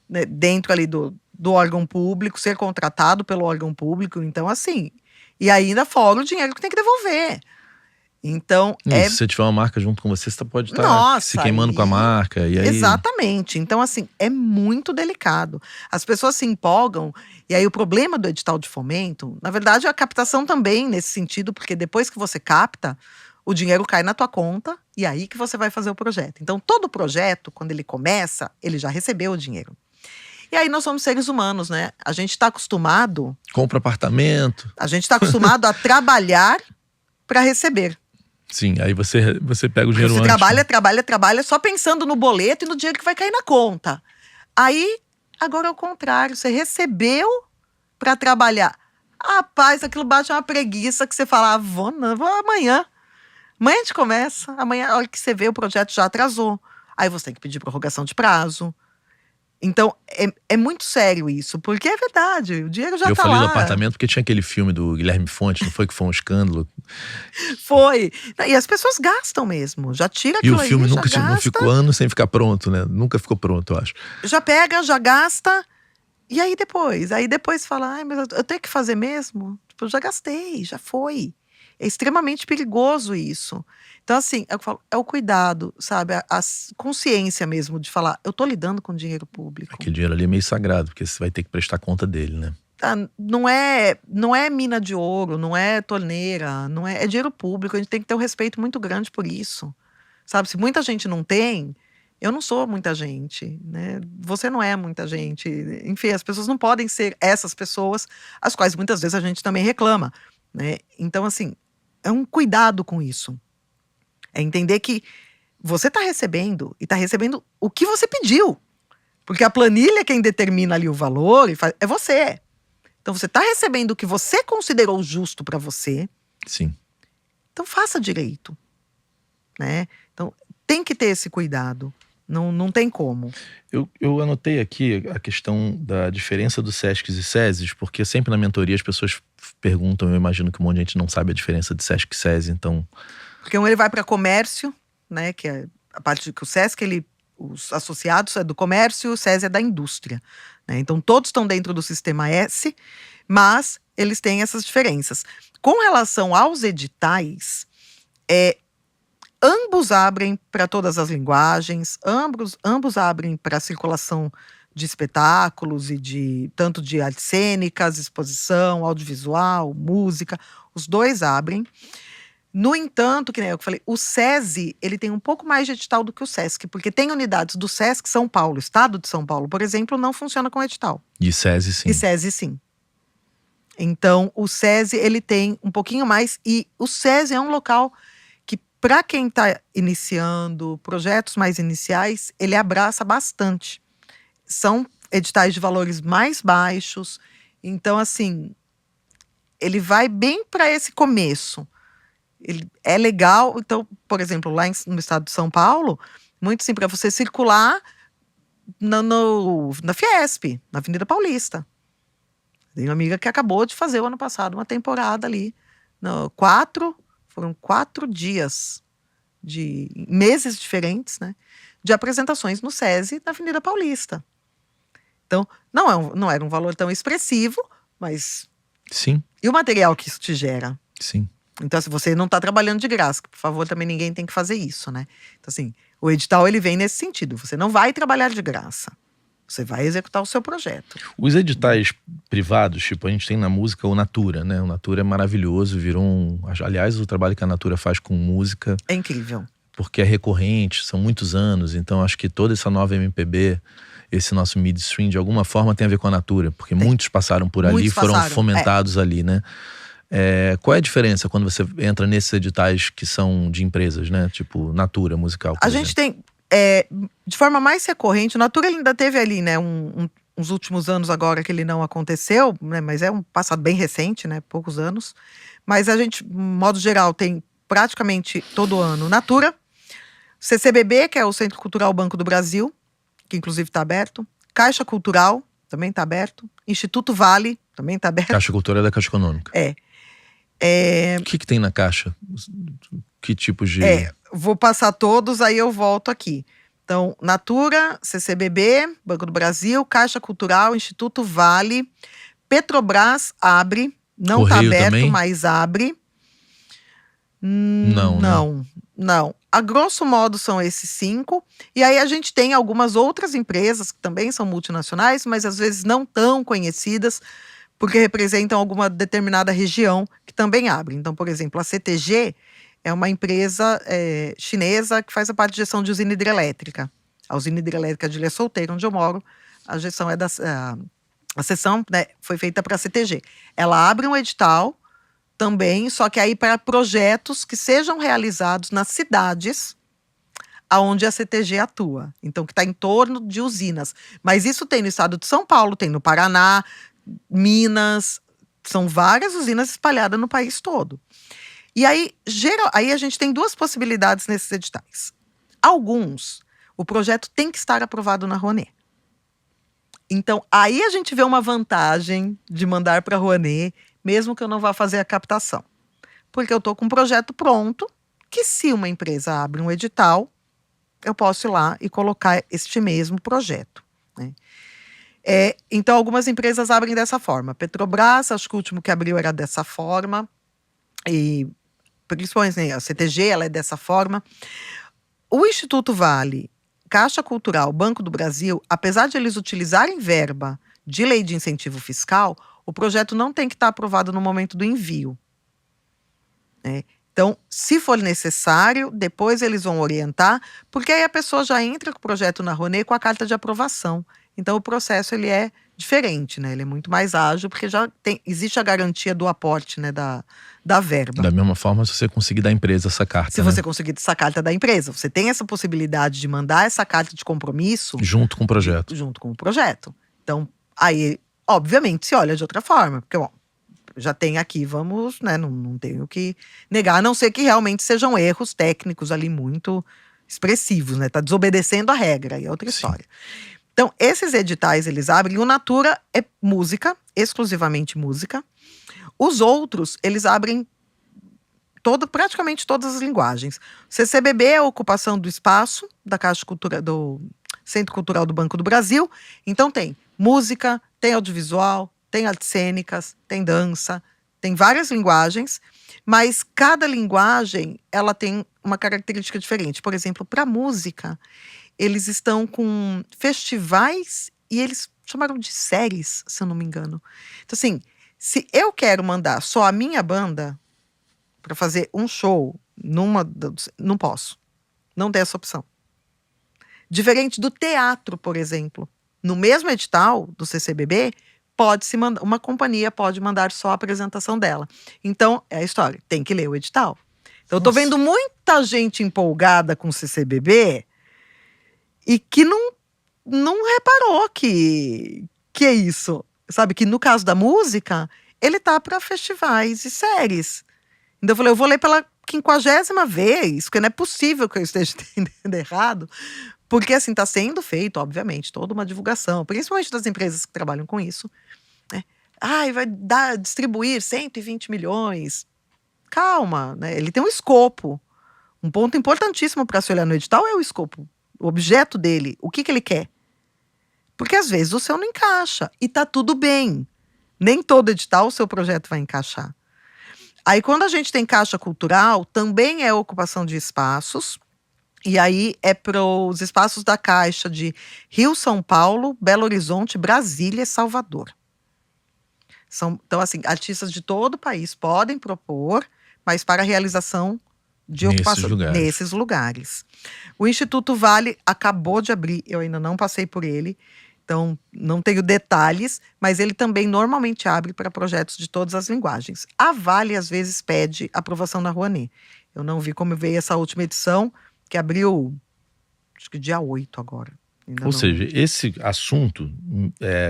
né, dentro ali do órgão público, ser contratado pelo órgão público. Então, assim, e ainda fora o dinheiro que tem que devolver. Então, Se você tiver uma marca junto com você pode estar Nossa, se queimando com a marca. E aí... Exatamente. Então, assim, é muito delicado. As pessoas se empolgam, e aí o problema do edital de fomento, na verdade, é a captação também nesse sentido, porque depois que você capta, o dinheiro cai na tua conta, e aí que você vai fazer o projeto. Então, todo projeto, quando ele começa, ele já recebeu o dinheiro. E aí nós somos seres humanos, né? A gente está acostumado... Compra apartamento. A gente está acostumado a trabalhar para receber. Sim, aí você pega o dinheiro Você antes. trabalha só pensando no boleto e no dinheiro que vai cair na conta. Aí, agora é o contrário. Você recebeu para trabalhar. Rapaz, aquilo bate uma preguiça que você fala, vou amanhã. Amanhã a gente começa. Amanhã, a hora que você vê, o projeto já atrasou. Aí você tem que pedir prorrogação de prazo. Então, é muito sério isso, porque é verdade, o dinheiro já Eu tá falei lá. do apartamento porque tinha aquele filme do Guilherme Fontes, não foi que foi um escândalo? Foi. E as pessoas gastam mesmo, já tira E aquilo o filme aí, nunca já não gasta, ficou anos sem ficar pronto, né? Nunca ficou pronto, eu acho. já pega, já gasta, e aí depois fala, ai, mas eu tenho que fazer mesmo? Tipo, eu já gastei, já foi. É extremamente perigoso isso. Então, assim, eu falo, é o cuidado, sabe? A consciência mesmo de falar, eu tô lidando com dinheiro público. Aquele dinheiro ali é meio sagrado, porque você vai ter que prestar conta dele, né? Não é mina de ouro, não é torneira, não é dinheiro público. A gente tem que ter um respeito muito grande por isso, sabe? Se muita gente não tem, eu não sou muita gente, né? Você não é muita gente. Enfim, as pessoas não podem ser essas pessoas, as quais muitas vezes a gente também reclama, né? Então, assim, é um cuidado com isso. É entender que você está recebendo e está recebendo o que você pediu. Porque a planilha, quem determina ali o valor é você. Então, você está recebendo o que você considerou justo para você. Sim. Então, faça direito, né? Então, tem que ter esse cuidado. Não tem como. Eu anotei aqui a questão da diferença dos SESCs e SESIs, porque sempre na mentoria as pessoas perguntam, eu imagino que um monte de gente não sabe a diferença de SESC e SESI, então... Porque ele vai para comércio, né? Que é a parte que o SESC, os associados é do comércio, o SESI é da indústria, né? Então, todos estão dentro do sistema S, mas eles têm essas diferenças. Com relação aos editais, ambos abrem para todas as linguagens, ambos abrem para circulação de espetáculos e tanto de artes cênicas, exposição, audiovisual, música, os dois abrem. No entanto, que nem eu falei, o SESI, ele tem um pouco mais de edital do que o SESC, porque tem unidades do SESC São Paulo, Estado de São Paulo, por exemplo, não funciona com edital. E SESI, sim. E SESI, sim. Então, o SESI, ele tem um pouquinho mais, e o SESI é um local que, para quem está iniciando projetos mais iniciais, ele abraça bastante. São editais de valores mais baixos, então, assim, ele vai bem para esse começo. Ele é legal, então, por exemplo, lá no estado de São Paulo, muito assim, para você circular na Fiesp, na Avenida Paulista. Tem uma amiga que acabou de fazer o ano passado uma temporada ali. Foram 4 dias de meses diferentes, né? De apresentações no SESI na Avenida Paulista. Então, não era um valor tão expressivo, mas. Sim. E o material que isso te gera? Sim. Então, se você não está trabalhando de graça, por favor, também ninguém tem que fazer isso, né? Então, assim, o edital ele vem nesse sentido. Você não vai trabalhar de graça. Você vai executar o seu projeto. Os editais privados, tipo, a gente tem na música o Natura, né? O Natura é maravilhoso, virou um... Aliás, o trabalho que a Natura faz com música... É incrível. Porque é recorrente, são muitos anos. Então, acho que toda essa nova MPB, esse nosso midstream, de alguma forma tem a ver com a Natura. Porque muitos passaram por ali, foram fomentados ali, né? Qual é a diferença quando você entra nesses editais que são de empresas, né? Tipo, Natura musical, por exemplo. A gente tem... de forma mais recorrente, o Natura ele ainda teve ali, né, uns últimos anos agora que ele não aconteceu, né, mas é um passado bem recente, né, poucos anos. Mas a gente, de modo geral, tem praticamente todo ano Natura, CCBB, que é o Centro Cultural Banco do Brasil, que inclusive está aberto, Caixa Cultural, também está aberto, Instituto Vale, também está aberto. Caixa Cultural é da Caixa Econômica. O que tem na Caixa? Que tipos de... Vou passar todos, aí eu volto aqui. Então, Natura, CCBB, Banco do Brasil, Caixa Cultural, Instituto Vale, Petrobras abre, não está aberto, também? mas abre. Não. A grosso modo são esses 5. E aí a gente tem algumas outras empresas que também são multinacionais, mas às vezes não tão conhecidas, porque representam alguma determinada região que também abre. Então, por exemplo, a CTG é uma empresa chinesa que faz a parte de gestão de usina hidrelétrica. A usina hidrelétrica de Ilha Solteira, onde eu moro, a gestão a sessão, né, foi feita para a CTG. Ela abre um edital também, só que aí para projetos que sejam realizados nas cidades aonde a CTG atua. Então, que está em torno de usinas. Mas isso tem no estado de São Paulo, tem no Paraná, Minas, são várias usinas espalhadas no país todo. E aí, aí a gente tem 2 possibilidades nesses editais. Alguns, o projeto tem que estar aprovado na Rouanet. Então, aí a gente vê uma vantagem de mandar para a Rouanet, mesmo que eu não vá fazer a captação. Porque eu estou com um projeto pronto, que se uma empresa abre um edital, eu posso ir lá e colocar este mesmo projeto, né? Então, algumas empresas abrem dessa forma. Petrobras, acho que o último que abriu era dessa forma. E principalmente, né, a CTG, ela é dessa forma. O Instituto Vale, Caixa Cultural, Banco do Brasil, apesar de eles utilizarem verba de lei de incentivo fiscal, o projeto não tem que estar aprovado no momento do envio, né? Então, se for necessário, depois eles vão orientar, porque aí a pessoa já entra com o projeto na Rouanet com a carta de aprovação. Então, o processo ele é diferente, né? Ele é muito mais ágil, porque já existe a garantia do aporte, né, da verba. Da mesma forma, se você conseguir da empresa essa carta, Se você conseguir essa carta da empresa, você tem essa possibilidade de mandar essa carta de compromisso junto com o projeto. Junto com o projeto. Então, aí, obviamente, se olha de outra forma. Porque, bom, já tem aqui, vamos, né? Não tenho que negar, a não ser que realmente sejam erros técnicos ali muito expressivos, né? Tá desobedecendo a regra, aí é outra história. Então, esses editais, eles abrem. O Natura é música, exclusivamente música. Os outros, eles abrem praticamente todas as linguagens. CCBB é a ocupação do espaço da Caixa Cultura, do Centro Cultural do Banco do Brasil. Então tem música, tem audiovisual, tem artes cênicas, tem dança, tem várias linguagens, mas cada linguagem ela tem uma característica diferente. Por exemplo, para música, eles estão com festivais e eles chamaram de séries, se eu não me engano. Então, assim, se eu quero mandar só a minha banda para fazer um show não posso. Não tem essa opção. Diferente do teatro, por exemplo. No mesmo edital do CCBB, uma companhia pode mandar só a apresentação dela. Então, é a história. Tem que ler o edital. Então, eu tô vendo muita gente empolgada com o CCBB e que não reparou que é isso. Sabe, que no caso da música, ele tá para festivais e séries. Então, eu falei, eu vou ler pela 50ª vez, porque não é possível que eu esteja entendendo errado. Porque, assim, tá sendo feito, obviamente, toda uma divulgação, principalmente das empresas que trabalham com isso. Né? Vai distribuir 120 milhões. Calma, né? Ele tem um escopo. Um ponto importantíssimo para se olhar no edital é o escopo. O objeto dele, o que ele quer. Porque, às vezes, o seu não encaixa. E tá tudo bem. Nem todo edital o seu projeto vai encaixar. Aí, quando a gente tem caixa cultural, também é ocupação de espaços. E aí é para os espaços da Caixa de Rio, São Paulo, Belo Horizonte, Brasília e Salvador. Então, assim, artistas de todo o país podem propor, mas para a realização de ocupação nesses lugares. O Instituto Vale acabou de abrir, eu ainda não passei por ele, então não tenho detalhes, mas ele também normalmente abre para projetos de todas as linguagens. A Vale, às vezes, pede aprovação na Rouanet. Eu não vi como veio essa última edição, que abriu, acho que dia 8 agora. Ou seja, esse assunto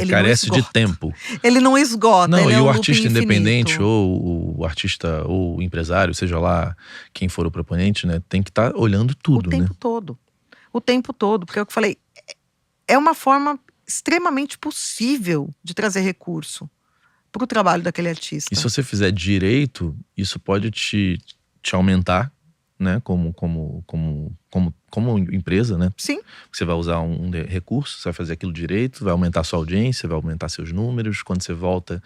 carece de tempo. Ele não esgota. Não, ele e é o um artista loop independente, infinito. ou o artista, ou o empresário, seja lá quem for o proponente, né, tem que estar olhando tudo, O tempo todo. O tempo todo. Porque é o que eu falei, é uma forma extremamente possível de trazer recurso para o trabalho daquele artista. E se você fizer direito, isso pode te aumentar, né, como empresa, né? Sim. Você vai usar um recurso, você vai fazer aquilo direito, vai aumentar sua audiência, vai aumentar seus números. Quando você volta,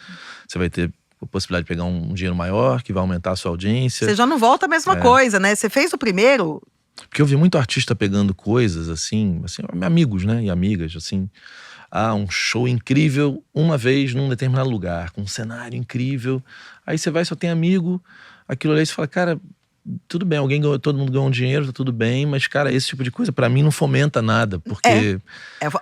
você vai ter a possibilidade de pegar um dinheiro maior, que vai aumentar a sua audiência. Você já não volta a mesma coisa, né? Você fez o primeiro. Porque eu vi muito artista pegando coisas assim, amigos, né, e amigas, assim. Um show incrível uma vez num determinado lugar, com um cenário incrível. Aí você vai, só tem amigo, aquilo ali, você fala, cara, tudo bem, todo mundo ganhou um dinheiro, tá tudo bem, mas, cara, esse tipo de coisa pra mim não fomenta nada, porque...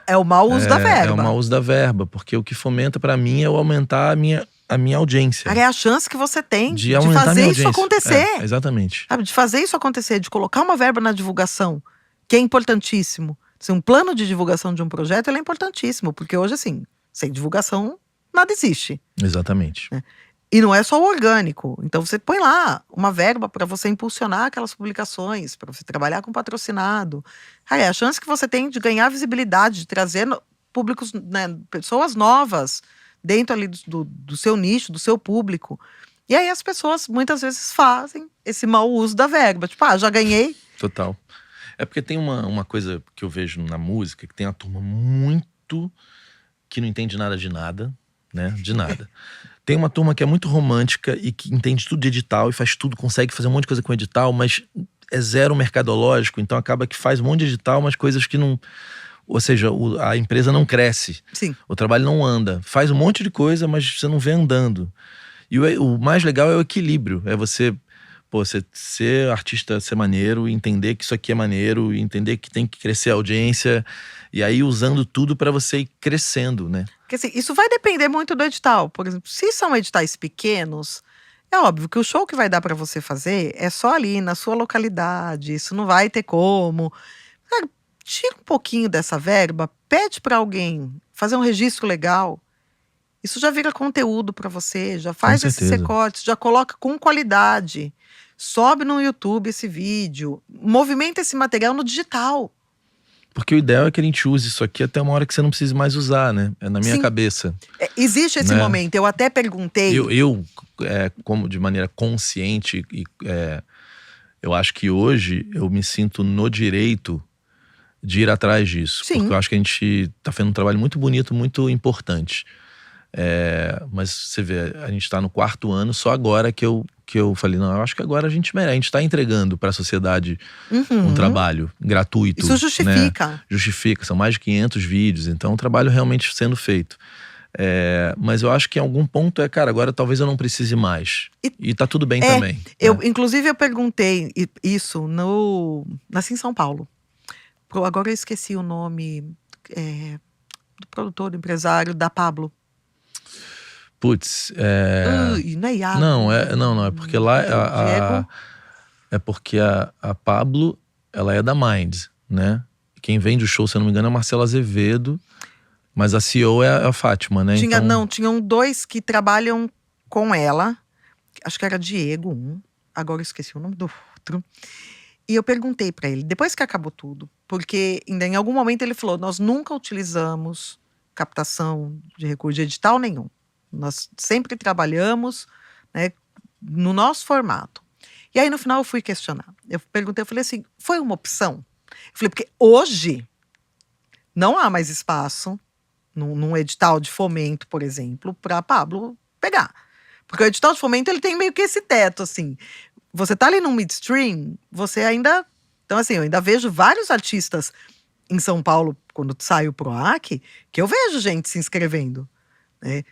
É o mau uso da verba. É o mau uso da verba, porque o que fomenta pra mim é aumentar a minha audiência. É a chance que você tem de aumentar fazer a minha isso audiência. acontecer. Exatamente. Sabe, de fazer isso acontecer, de colocar uma verba na divulgação, que é importantíssimo. Se um plano de divulgação de um projeto, ele é importantíssimo, porque hoje, assim, sem divulgação, nada existe. Exatamente. E não é só o orgânico. Então você põe lá uma verba para você impulsionar aquelas publicações, para você trabalhar com patrocinado. Aí a chance que você tem de ganhar visibilidade, de trazer públicos, né, pessoas novas dentro ali do seu nicho, do seu público. E aí as pessoas muitas vezes fazem esse mau uso da verba. Tipo, já ganhei. Total. É porque tem uma coisa que eu vejo na música, que tem a turma muito que não entende nada de nada, né? De nada. Tem uma turma que é muito romântica e que entende tudo de edital e faz tudo, consegue fazer um monte de coisa com edital, mas é zero mercadológico, então acaba que faz um monte de edital, mas coisas que não... Ou seja, a empresa não cresce. Sim. O trabalho não anda. Faz um monte de coisa, mas você não vê andando. E o mais legal é o equilíbrio. É você ser artista, ser maneiro, entender que isso aqui é maneiro, entender que tem que crescer a audiência, e aí usando tudo para você ir crescendo, né? Porque assim, isso vai depender muito do edital. Por exemplo, se são editais pequenos, é óbvio que o show que vai dar para você fazer é só ali na sua localidade, isso não vai ter como. Cara, tira um pouquinho dessa verba, pede para alguém fazer um registro legal. Isso já vira conteúdo para você, já faz esses recortes, já coloca com qualidade. Sobe no YouTube esse vídeo, movimenta esse material no digital. Porque o ideal é que a gente use isso aqui até uma hora que você não precise mais usar, né? É na minha cabeça. Existe esse momento, eu até perguntei. Eu como de maneira consciente, eu acho que hoje eu me sinto no direito de ir atrás disso. Sim. Porque eu acho que a gente tá fazendo um trabalho muito bonito, muito importante. Mas você vê, a gente tá no 4º ano, só agora que eu falei, não, eu acho que agora a gente merece. A gente tá entregando para a sociedade um trabalho gratuito. Isso justifica. Né? Justifica, são mais de 500 vídeos, então é um trabalho realmente sendo feito. Mas eu acho que em algum ponto cara, agora talvez eu não precise mais. E tá tudo bem também. Inclusive, eu perguntei isso nasci em São Paulo. Agora eu esqueci o nome do produtor, do empresário da Pablo. Putz, não é Iago. Não, é porque lá é porque a Pablo, ela é da Mind, né? Quem vende o show, se eu não me engano, é Marcelo Azevedo, mas a CEO é a Fátima, né? Tinham 2 que trabalham com ela. Acho que era Diego, agora eu esqueci o nome do outro. E eu perguntei pra ele, depois que acabou tudo, porque em algum momento ele falou, nós nunca utilizamos captação de recurso de edital nenhum. Nós sempre trabalhamos, né, no nosso formato. E aí no final eu fui questionar. Eu falei assim, foi uma opção? Eu falei, porque hoje não há mais espaço num edital de fomento, por exemplo, para Pablo pegar. Porque o edital de fomento, ele tem meio que esse teto, assim. Você tá ali no midstream, você ainda... Então, assim, eu ainda vejo vários artistas em São Paulo, quando sai o PROAC, que eu vejo gente se inscrevendo, né?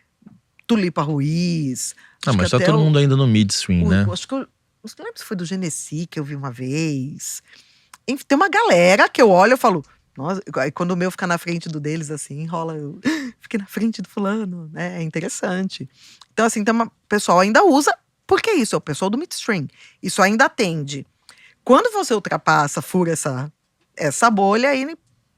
Tulipa Ruiz. Mas tá todo mundo ainda no midstream, né? Acho que eu não lembro se foi do Genesi que eu vi uma vez. Enfim, tem uma galera que eu olho e falo, nossa, aí quando o meu fica na frente do deles, assim, rola, eu fiquei na frente do fulano, né? É interessante. Então, assim, o pessoal ainda usa, porque isso é o pessoal do midstream. Isso ainda atende. Quando você ultrapassa, fura essa bolha, aí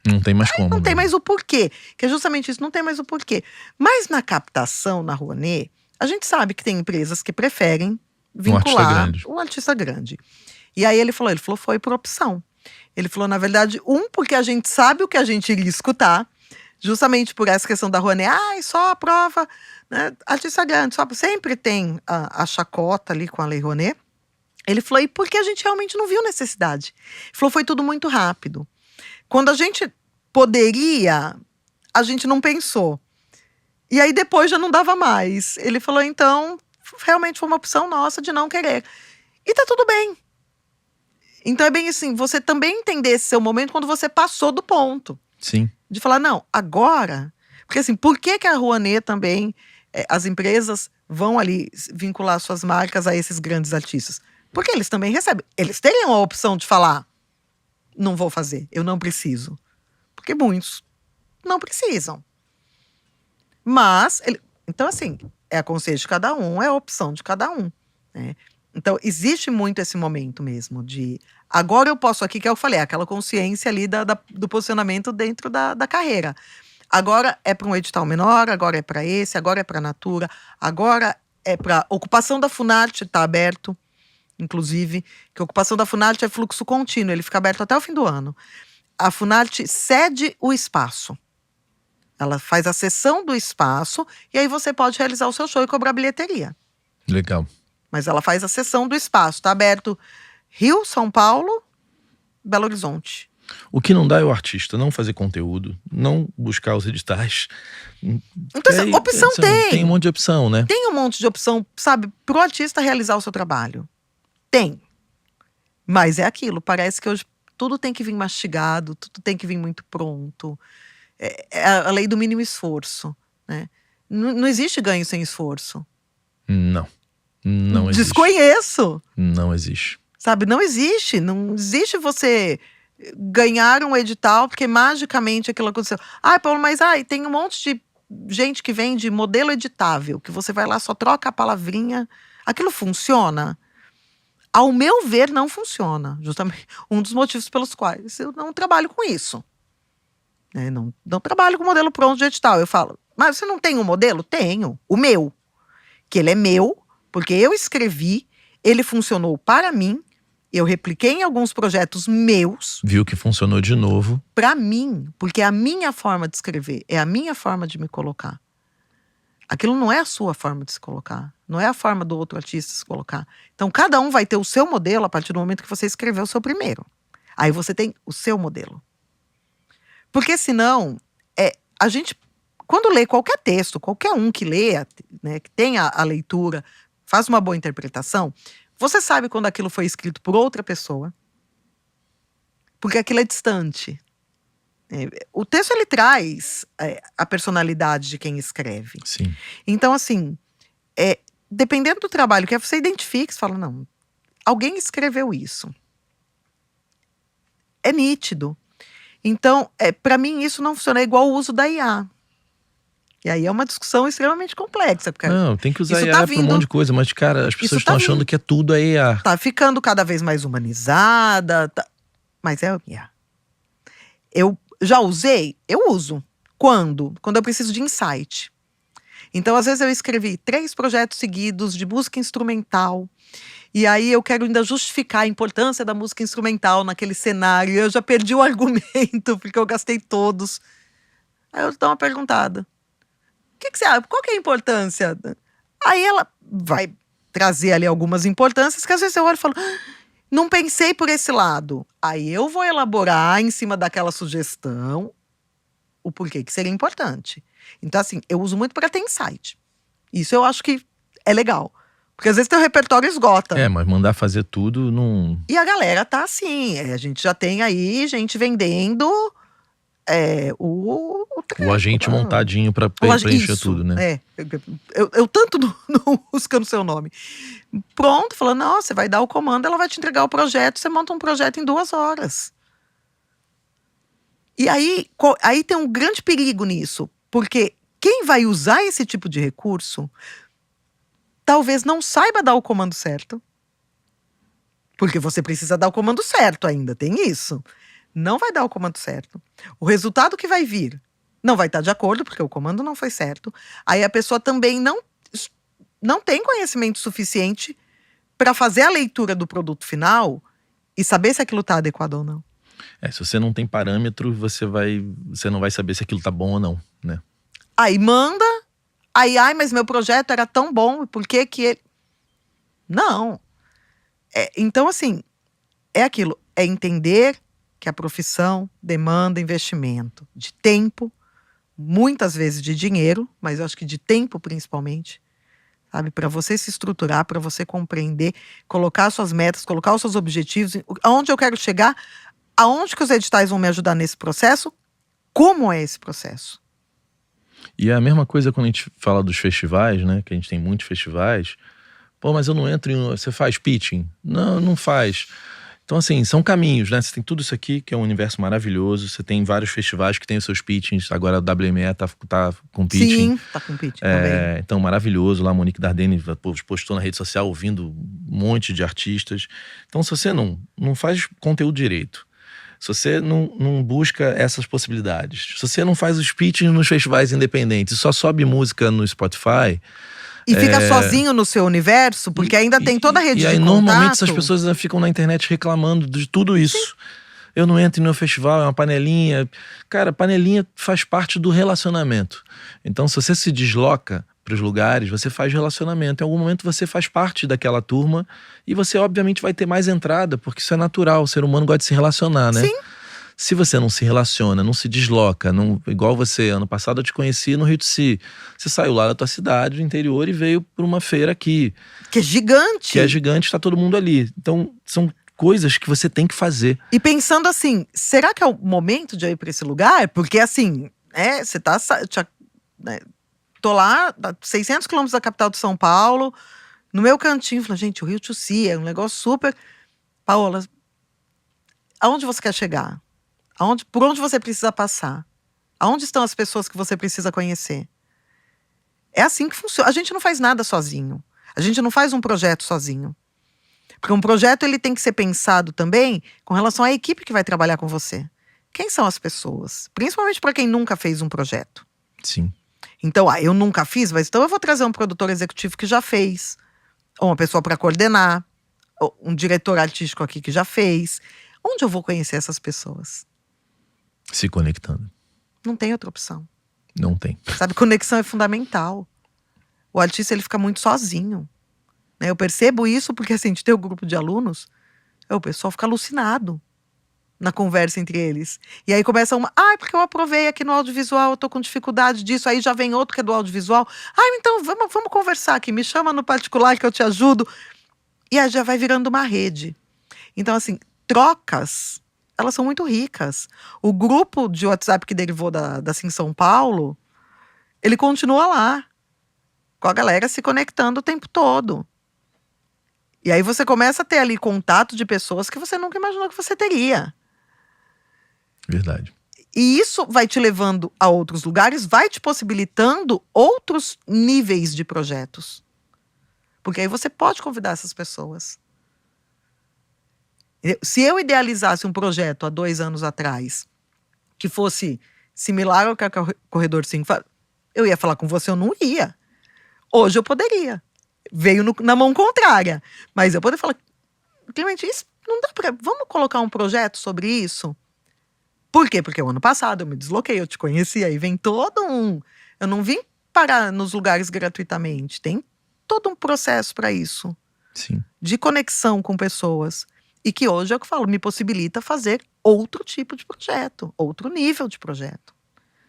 não tem mais como. Não tem mais o porquê. Que é justamente isso, não tem mais o porquê. Mas na captação, na Rouanet, a gente sabe que tem empresas que preferem vincular um artista grande. E aí ele falou, foi por opção. Ele falou, na verdade, porque a gente sabe o que a gente iria escutar, justamente por essa questão da Rouanet, só aprova, né, artista grande, sempre tem a chacota ali com a Lei Rouanet. Ele falou, e porque a gente realmente não viu necessidade. Ele falou, foi tudo muito rápido. Quando a gente poderia, a gente não pensou. E aí depois já não dava mais. Ele falou, então, realmente foi uma opção nossa de não querer. E tá tudo bem. Então é bem assim, você também entender esse seu momento quando você passou do ponto. Sim. De falar, não, agora... Porque assim, por que a Rouanet também, as empresas vão ali vincular suas marcas a esses grandes artistas? Porque eles também recebem. Eles teriam a opção de falar, não vou fazer, eu não preciso. Porque muitos não precisam. Mas, então assim, é a consciência de cada um, é a opção de cada um, né? Então, existe muito esse momento mesmo de... Agora eu posso aqui, que eu falei, aquela consciência ali do posicionamento dentro da carreira. Agora é para um edital menor, agora é para esse, agora é para a Natura, agora é para... Ocupação da Funarte está aberto, inclusive, que a ocupação da Funarte é fluxo contínuo, ele fica aberto até o fim do ano. A Funarte cede o espaço. Ela faz a cessão do espaço e aí você pode realizar o seu show e cobrar bilheteria. Legal. Mas ela faz a cessão do espaço. Está aberto Rio, São Paulo, Belo Horizonte. O que não dá é o artista não fazer conteúdo, não buscar os editais. Então, aí, opção tem. Tem um monte de opção, né? Tem um monte de opção, sabe, pro artista realizar o seu trabalho. Tem. Mas é aquilo, parece que hoje tudo tem que vir mastigado, tudo tem que vir muito pronto. É a lei do mínimo esforço, né? Não existe ganho sem esforço. Não existe. Desconheço. Não existe. Sabe, não existe. Não existe você ganhar um edital porque magicamente aquilo aconteceu. Paulo, mas tem um monte de gente que vende modelo editável, que você vai lá, só troca a palavrinha. Aquilo funciona? Ao meu ver, não funciona. Justamente um dos motivos pelos quais eu não trabalho com isso. Não trabalho com modelo pronto de edital. Eu falo, mas você não tem um modelo? Tenho. O meu. Que ele é meu, porque eu escrevi, ele funcionou para mim, eu repliquei em alguns projetos meus. Viu que funcionou de novo. Para mim, porque é a minha forma de escrever, é a minha forma de me colocar. Aquilo não é a sua forma de se colocar, não é a forma do outro artista se colocar. Então, cada um vai ter o seu modelo a partir do momento que você escreveu o seu primeiro. Aí você tem o seu modelo. Porque senão, a gente, quando lê qualquer texto, qualquer um que leia, né, que tenha a leitura, faz uma boa interpretação, você sabe quando aquilo foi escrito por outra pessoa, porque aquilo é distante. O texto, ele traz a personalidade de quem escreve. Sim. Então, assim, dependendo do trabalho que você identifica, você fala, não, alguém escreveu isso. É nítido. Então, para mim, isso não funciona. É igual o uso da IA. E aí é uma discussão extremamente complexa. Porque Não, tem que usar isso IA tá para um vindo- monte de coisa, mas, cara, as pessoas Isso tá estão achando vindo. que é tudo a IA. tá ficando cada vez mais humanizada. Mas é IA. Eu já usei? Eu uso. Quando? Quando eu preciso de insight. Então, às vezes, eu escrevi 3 projetos seguidos de música instrumental. E aí eu quero ainda justificar a importância da música instrumental naquele cenário. Eu já perdi o argumento, porque eu gastei todos. Aí eu dou uma perguntada. O que você acha? Qual que é a importância? Aí ela vai trazer ali algumas importâncias que às vezes eu olho e falo, não pensei por esse lado. Aí eu vou elaborar em cima daquela sugestão o porquê que seria importante. Então, assim, eu uso muito para ter insight. Isso eu acho que é legal. Porque às vezes teu repertório esgota. Mas mandar fazer tudo não. E a galera tá assim. A gente já tem aí gente vendendo o O agente montadinho pra preencher isso, tudo, né? Eu tanto não buscando seu nome. Pronto, falando, não, você vai dar o comando, ela vai te entregar o projeto, você monta um projeto em 2 horas. E aí tem um grande perigo nisso, porque quem vai usar esse tipo de recurso talvez não saiba dar o comando certo. Porque você precisa dar o comando certo ainda, tem isso. Não vai dar o comando certo. O resultado que vai vir não vai estar de acordo, porque o comando não foi certo. Aí a pessoa também não tem conhecimento suficiente para fazer a leitura do produto final e saber se aquilo está adequado ou não. Se você não tem parâmetro, você não vai saber se aquilo tá bom ou não, né? Aí manda, mas meu projeto era tão bom, por que ele... Não. Então, assim, é aquilo, é entender que a profissão demanda investimento de tempo, muitas vezes de dinheiro, mas eu acho que de tempo principalmente, sabe? Para você se estruturar, para você compreender, colocar suas metas, colocar os seus objetivos, aonde eu quero chegar, aonde que os editais vão me ajudar nesse processo, como é esse processo. E é a mesma coisa quando a gente fala dos festivais, né? Que a gente tem muitos festivais. Pô, mas eu não entro em... Você faz pitching? Não faz. Então, assim, são caminhos, né? Você tem tudo isso aqui, que é um universo maravilhoso. Você tem vários festivais que tem os seus pitchings. Agora a WME tá com pitching. Sim, tá com pitching também. Então, maravilhoso. Lá a Monique Dardenne postou na rede social ouvindo um monte de artistas. Então, se você não faz conteúdo direito, se você não busca essas possibilidades, se você não faz os pitchings nos festivais independentes, só sobe música no Spotify... E fica sozinho no seu universo, porque ainda tem toda a rede de contato. E aí, normalmente, essas pessoas ficam na internet reclamando de tudo isso. Sim. Eu não entro no festival, é uma panelinha. Cara, panelinha faz parte do relacionamento. Então, se você se desloca para os lugares, você faz relacionamento. Em algum momento, você faz parte daquela turma e você, obviamente, vai ter mais entrada, porque isso é natural. O ser humano gosta de se relacionar, né? Sim. Se você não se relaciona, não se desloca, igual você, ano passado eu te conheci no Rio de Si. Você saiu lá da tua cidade, do interior, e veio para uma feira aqui. Que é gigante. Que é gigante, está todo mundo ali. Então, são coisas que você tem que fazer. E pensando assim, será que é o momento de eu ir para esse lugar? Porque assim, você tá... tô lá, 600 quilômetros da capital de São Paulo, no meu cantinho, falei, gente, o Rio de Si é um negócio super... Paola, aonde você quer chegar? Por onde você precisa passar? Aonde estão as pessoas que você precisa conhecer? É assim que funciona. A gente não faz nada sozinho. A gente não faz um projeto sozinho. Porque um projeto ele tem que ser pensado também com relação à equipe que vai trabalhar com você. Quem são as pessoas? Principalmente para quem nunca fez um projeto. Sim. Então, eu nunca fiz, mas então eu vou trazer um produtor executivo que já fez. Ou uma pessoa para coordenar. Ou um diretor artístico aqui que já fez. Onde eu vou conhecer essas pessoas? Se conectando. Não tem outra opção. Não tem. Sabe, conexão é fundamental. O artista, ele fica muito sozinho. Né? Eu percebo isso porque, assim, de ter um grupo de alunos, o pessoal fica alucinado na conversa entre eles. E aí começa uma, porque eu aprovei aqui no audiovisual, eu tô com dificuldade disso. Aí já vem outro que é do audiovisual. Então vamos conversar aqui, me chama no particular que eu te ajudo. E aí já vai virando uma rede. Então, assim, trocas... elas são muito ricas. O grupo de WhatsApp que derivou da Sim São Paulo, ele continua lá, com a galera se conectando o tempo todo. E aí você começa a ter ali contato de pessoas que você nunca imaginou que você teria. Verdade. E isso vai te levando a outros lugares, vai te possibilitando outros níveis de projetos. Porque aí você pode convidar essas pessoas. Se eu idealizasse um projeto há 2 anos atrás, que fosse similar ao que a Corredor 5 faz, eu ia falar com você, eu não ia. Hoje eu poderia. Veio na mão contrária. Mas eu poderia falar, Clemente, isso não dá pra... Vamos colocar um projeto sobre isso? Por quê? Porque o ano passado eu me desloquei, eu te conheci, aí vem todo um... Eu não vim parar nos lugares gratuitamente. Tem todo um processo para isso. Sim. De conexão com pessoas. E que hoje é o que eu falo, me possibilita fazer outro tipo de projeto, outro nível de projeto.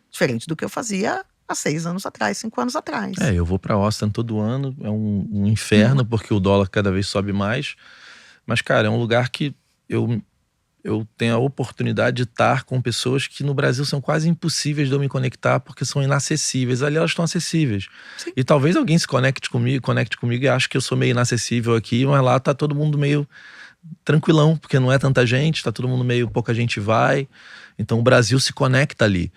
Diferente do que eu fazia há 6 anos atrás, 5 anos atrás. Eu vou pra Austin todo ano, é um inferno, porque o dólar cada vez sobe mais. Mas, cara, é um lugar que eu tenho a oportunidade de estar com pessoas que no Brasil são quase impossíveis de eu me conectar, porque são inacessíveis. Ali elas estão acessíveis. Sim. E talvez alguém se conecte comigo e ache que eu sou meio inacessível aqui, mas lá tá todo mundo meio tranquilão, porque não é tanta gente, tá todo mundo meio, pouca gente vai. Então o Brasil se conecta ali.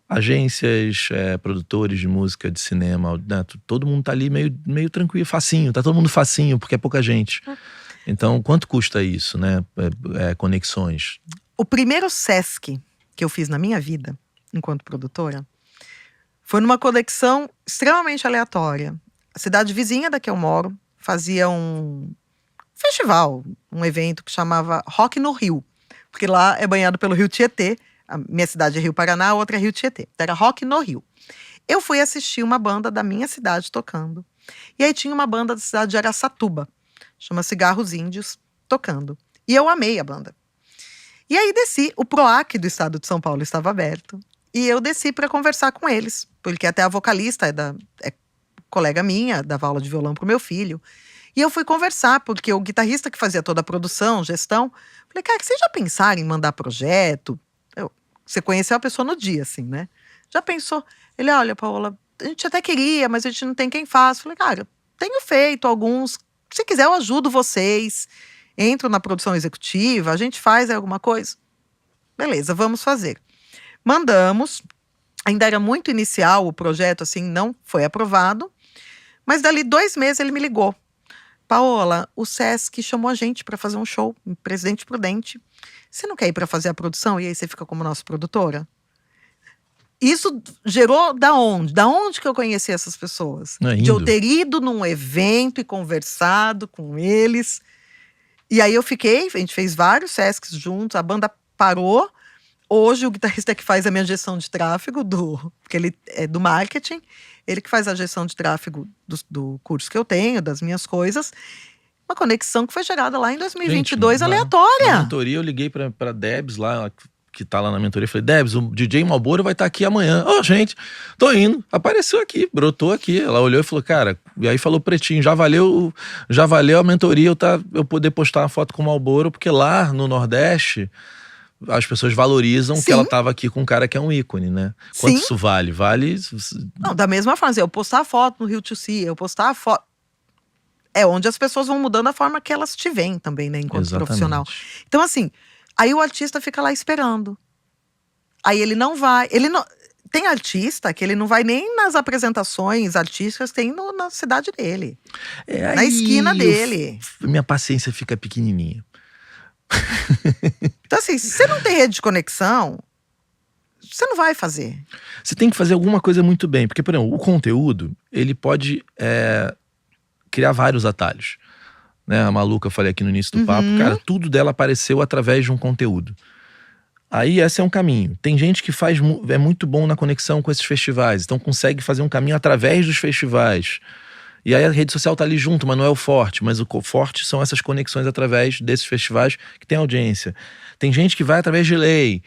Agências, produtores de música, de cinema, né, todo mundo tá ali meio tranquilo, facinho, tá todo mundo facinho, porque é pouca gente. Então, quanto custa isso, né? Conexões. O primeiro Sesc que eu fiz na minha vida, enquanto produtora, foi numa conexão extremamente aleatória. A cidade vizinha da que eu moro fazia um festival, um evento que chamava Rock no Rio, porque lá é banhado pelo Rio Tietê. A minha cidade é Rio Paraná, a outra é Rio Tietê. Então era Rock no Rio. Eu fui assistir uma banda da minha cidade tocando. E aí tinha uma banda da cidade de Araçatuba, chama Cigarros Índios, tocando. E eu amei a banda. E aí desci, o PROAC do estado de São Paulo estava aberto. E eu desci para conversar com eles, porque até a vocalista é colega minha, dava aula de violão pro meu filho. E eu fui conversar, porque o guitarrista que fazia toda a produção, gestão, falei, cara, vocês já pensaram em mandar projeto? Você conheceu a pessoa no dia, assim, né? Já pensou? Ele, olha, Paola, a gente até queria, mas a gente não tem quem faça. Falei, cara, tenho feito alguns. Se quiser, eu ajudo vocês. Entro na produção executiva, a gente faz alguma coisa. Beleza, vamos fazer. Mandamos. Ainda era muito inicial o projeto, assim, não foi aprovado. Mas dali 2 meses ele me ligou. Paola, o Sesc chamou a gente para fazer um show em Presidente Prudente. Você não quer ir para fazer a produção? E aí você fica como nossa produtora? Isso gerou da onde? Da onde que eu conheci essas pessoas? De eu ter ido num evento e conversado com eles. E aí eu fiquei, a gente fez vários Sescs juntos, a banda parou. Hoje o guitarrista que faz a minha gestão de tráfego, porque ele é do marketing, ele que faz a gestão de tráfego do curso que eu tenho, das minhas coisas. Uma conexão que foi gerada lá em 2022, gente, aleatória. Na mentoria eu liguei pra Debs lá, que tá lá na mentoria, falei, Debs, o DJ Malboro vai estar aqui amanhã. Gente, tô indo. Apareceu aqui, brotou aqui. Ela olhou e falou, cara, e aí falou pretinho, já valeu a mentoria eu poder postar uma foto com o Malboro, porque lá no Nordeste as pessoas valorizam que ela tava aqui com um cara que é um ícone, né? Quanto isso vale? Vale... Não, da mesma forma, eu postar foto no Rio to See, eu postar a foto... É onde as pessoas vão mudando a forma que elas te veem também, né? Enquanto profissional. Então, assim, aí o artista fica lá esperando. Aí ele não vai... Tem artista que ele não vai nem nas apresentações artísticas, tem na cidade dele. Na esquina dele. Minha paciência fica pequenininha. Então, assim, se você não tem rede de conexão, você não vai fazer. Você tem que fazer alguma coisa muito bem. Porque, por exemplo, o conteúdo, ele pode criar vários atalhos. Né? A Maluca, eu falei aqui no início do papo, cara, tudo dela apareceu através de um conteúdo. Aí esse é um caminho. Tem gente que é muito bom na conexão com esses festivais, então consegue fazer um caminho através dos festivais. E aí a rede social tá ali junto, mas não é o forte. Mas o forte são essas conexões através desses festivais que tem audiência. Tem gente que vai através de lei.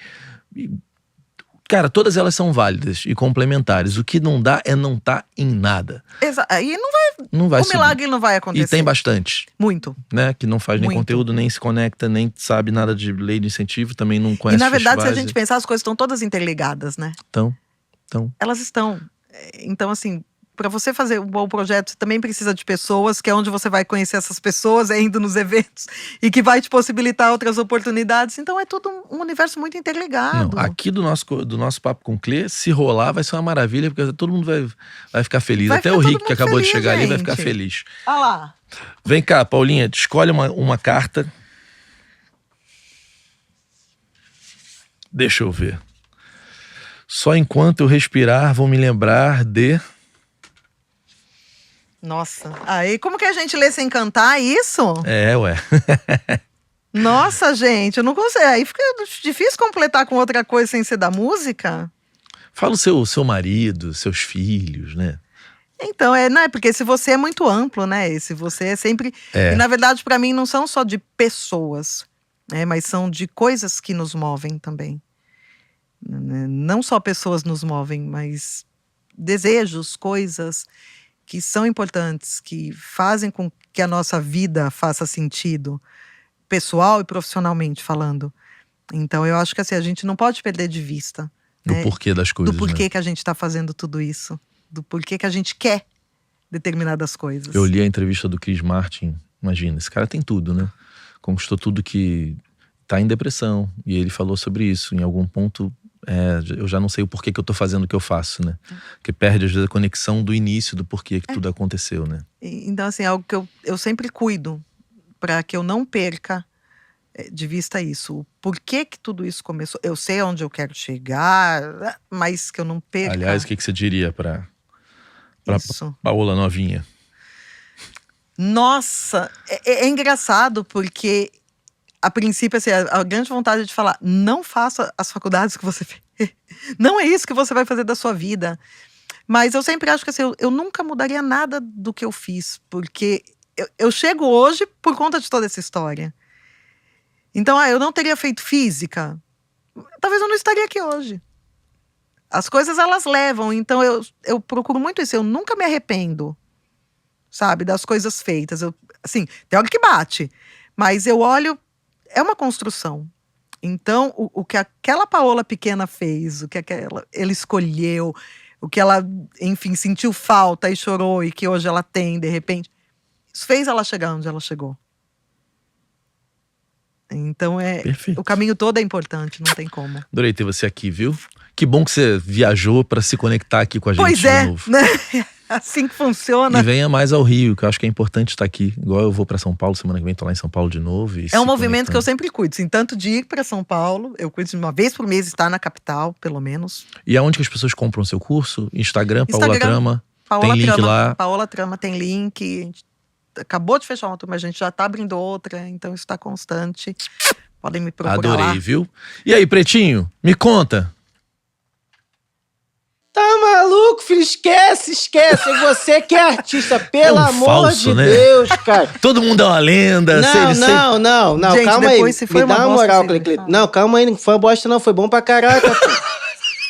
Cara, todas elas são válidas e complementares. O que não dá é não tá em nada. Aí Não vai o subir. milagre não vai acontecer. E tem bastante, Muito. né? Que não faz nem Muito. conteúdo, nem se conecta, nem sabe nada de lei de incentivo, também não E conhece na verdade, se a festivais. gente pensar, as coisas estão todas interligadas, né? Então, Elas estão. Então, assim, para você fazer um bom projeto, você também precisa de pessoas, que é onde você vai conhecer essas pessoas, indo nos eventos, e que vai te possibilitar outras oportunidades. Então é tudo um universo muito interligado. não, aqui do nosso Papo com Clê, se rolar, vai ser uma maravilha, porque todo mundo vai ficar feliz. Vai Até ficar o todo Rick, que mundo acabou de feliz, chegar ali, vai gente. ficar feliz. Olha lá. Vem cá, Paulinha, escolhe uma carta. Deixa eu ver. Só enquanto eu respirar, vou me lembrar de... Nossa. Aí, como que a gente lê sem cantar isso? Ué. Nossa, gente, eu não consigo. Aí fica difícil completar com outra coisa sem ser da música. Fala o seu marido, seus filhos, né? Então, não é porque se você é muito amplo, né? Esse você é sempre. É. E na verdade, para mim, não são só de pessoas, né? Mas são de coisas que nos movem também. Não só pessoas nos movem, mas desejos, coisas que são importantes, que fazem com que a nossa vida faça sentido, pessoal e profissionalmente falando. Então, eu acho que assim, a gente não pode perder de vista. Do né? porquê das coisas, Do porquê né? que a gente está fazendo tudo isso. Do porquê que a gente quer determinadas coisas. Eu li a entrevista do Chris Martin. Imagina, esse cara tem tudo, né? Conquistou tudo, que tá em depressão. E ele falou sobre isso. Em algum ponto, eu já não sei o porquê que eu tô fazendo o que eu faço, né? Porque perde, às vezes, a conexão do início, do porquê que tudo aconteceu, né? Então, assim, algo que eu sempre cuido para que eu não perca de vista isso. O porquê que tudo isso começou. Eu sei onde eu quero chegar, mas que eu não perca. Aliás, o que você diria pra isso. Paola novinha? Nossa, é engraçado porque a princípio, assim, a grande vontade de falar, não faça as faculdades que você fez. Não é isso que você vai fazer da sua vida. Mas eu sempre acho que assim, eu nunca mudaria nada do que eu fiz, porque eu chego hoje por conta de toda essa história. Então, eu não teria feito física, talvez eu não estaria aqui hoje. As coisas, elas levam, então eu procuro muito isso, eu nunca me arrependo, sabe, das coisas feitas. Assim, tem hora que bate, mas eu olho, é uma construção. Então, o que aquela Paola pequena fez, o que ele escolheu, o que ela, enfim, sentiu falta e chorou e que hoje ela tem, de repente, isso fez ela chegar onde ela chegou. Então, Perfeito. o caminho todo é importante, não tem como. Adorei ter você aqui, viu? Que bom que você viajou pra se conectar aqui com a gente Pois de é, novo. né? Assim que funciona. E venha mais ao Rio, que eu acho que é importante estar aqui. Igual eu vou pra São Paulo, semana que vem tô lá em São Paulo de novo. É um movimento que eu sempre cuido, assim, tanto de ir para São Paulo, eu cuido de uma vez por mês estar na capital, pelo menos. E aonde que as pessoas compram o seu curso? Instagram, Paola Trama. Paola Tem link Trama, lá. Paola Trama tem link. A gente acabou de fechar uma turma, a gente já tá abrindo outra, então isso tá constante. Podem me procurar Adorei, lá. viu? E aí, Pretinho, me conta. Tá maluco, filho? Esquece. Você que é artista, pelo amor falso, de né? Deus, cara. Todo mundo é uma lenda. Não, Gente, calma aí. depois, se foi Me dá uma uma bosta, moral, você me Cleclito. fala. Não, calma aí, não foi uma bosta não, foi bom pra caraca.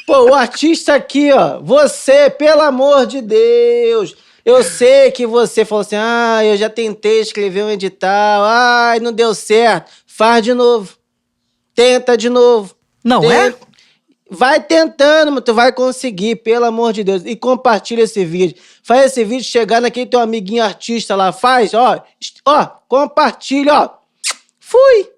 Pô, o artista aqui, ó, você, pelo amor de Deus. Eu sei que você falou assim, eu já tentei escrever um edital, não deu certo. Faz de novo. Tenta de novo. Não é? Vai tentando, mas tu vai conseguir, pelo amor de Deus. E compartilha esse vídeo. Faz esse vídeo chegar naquele teu amiguinho artista lá. Faz, ó, compartilha, ó. Fui!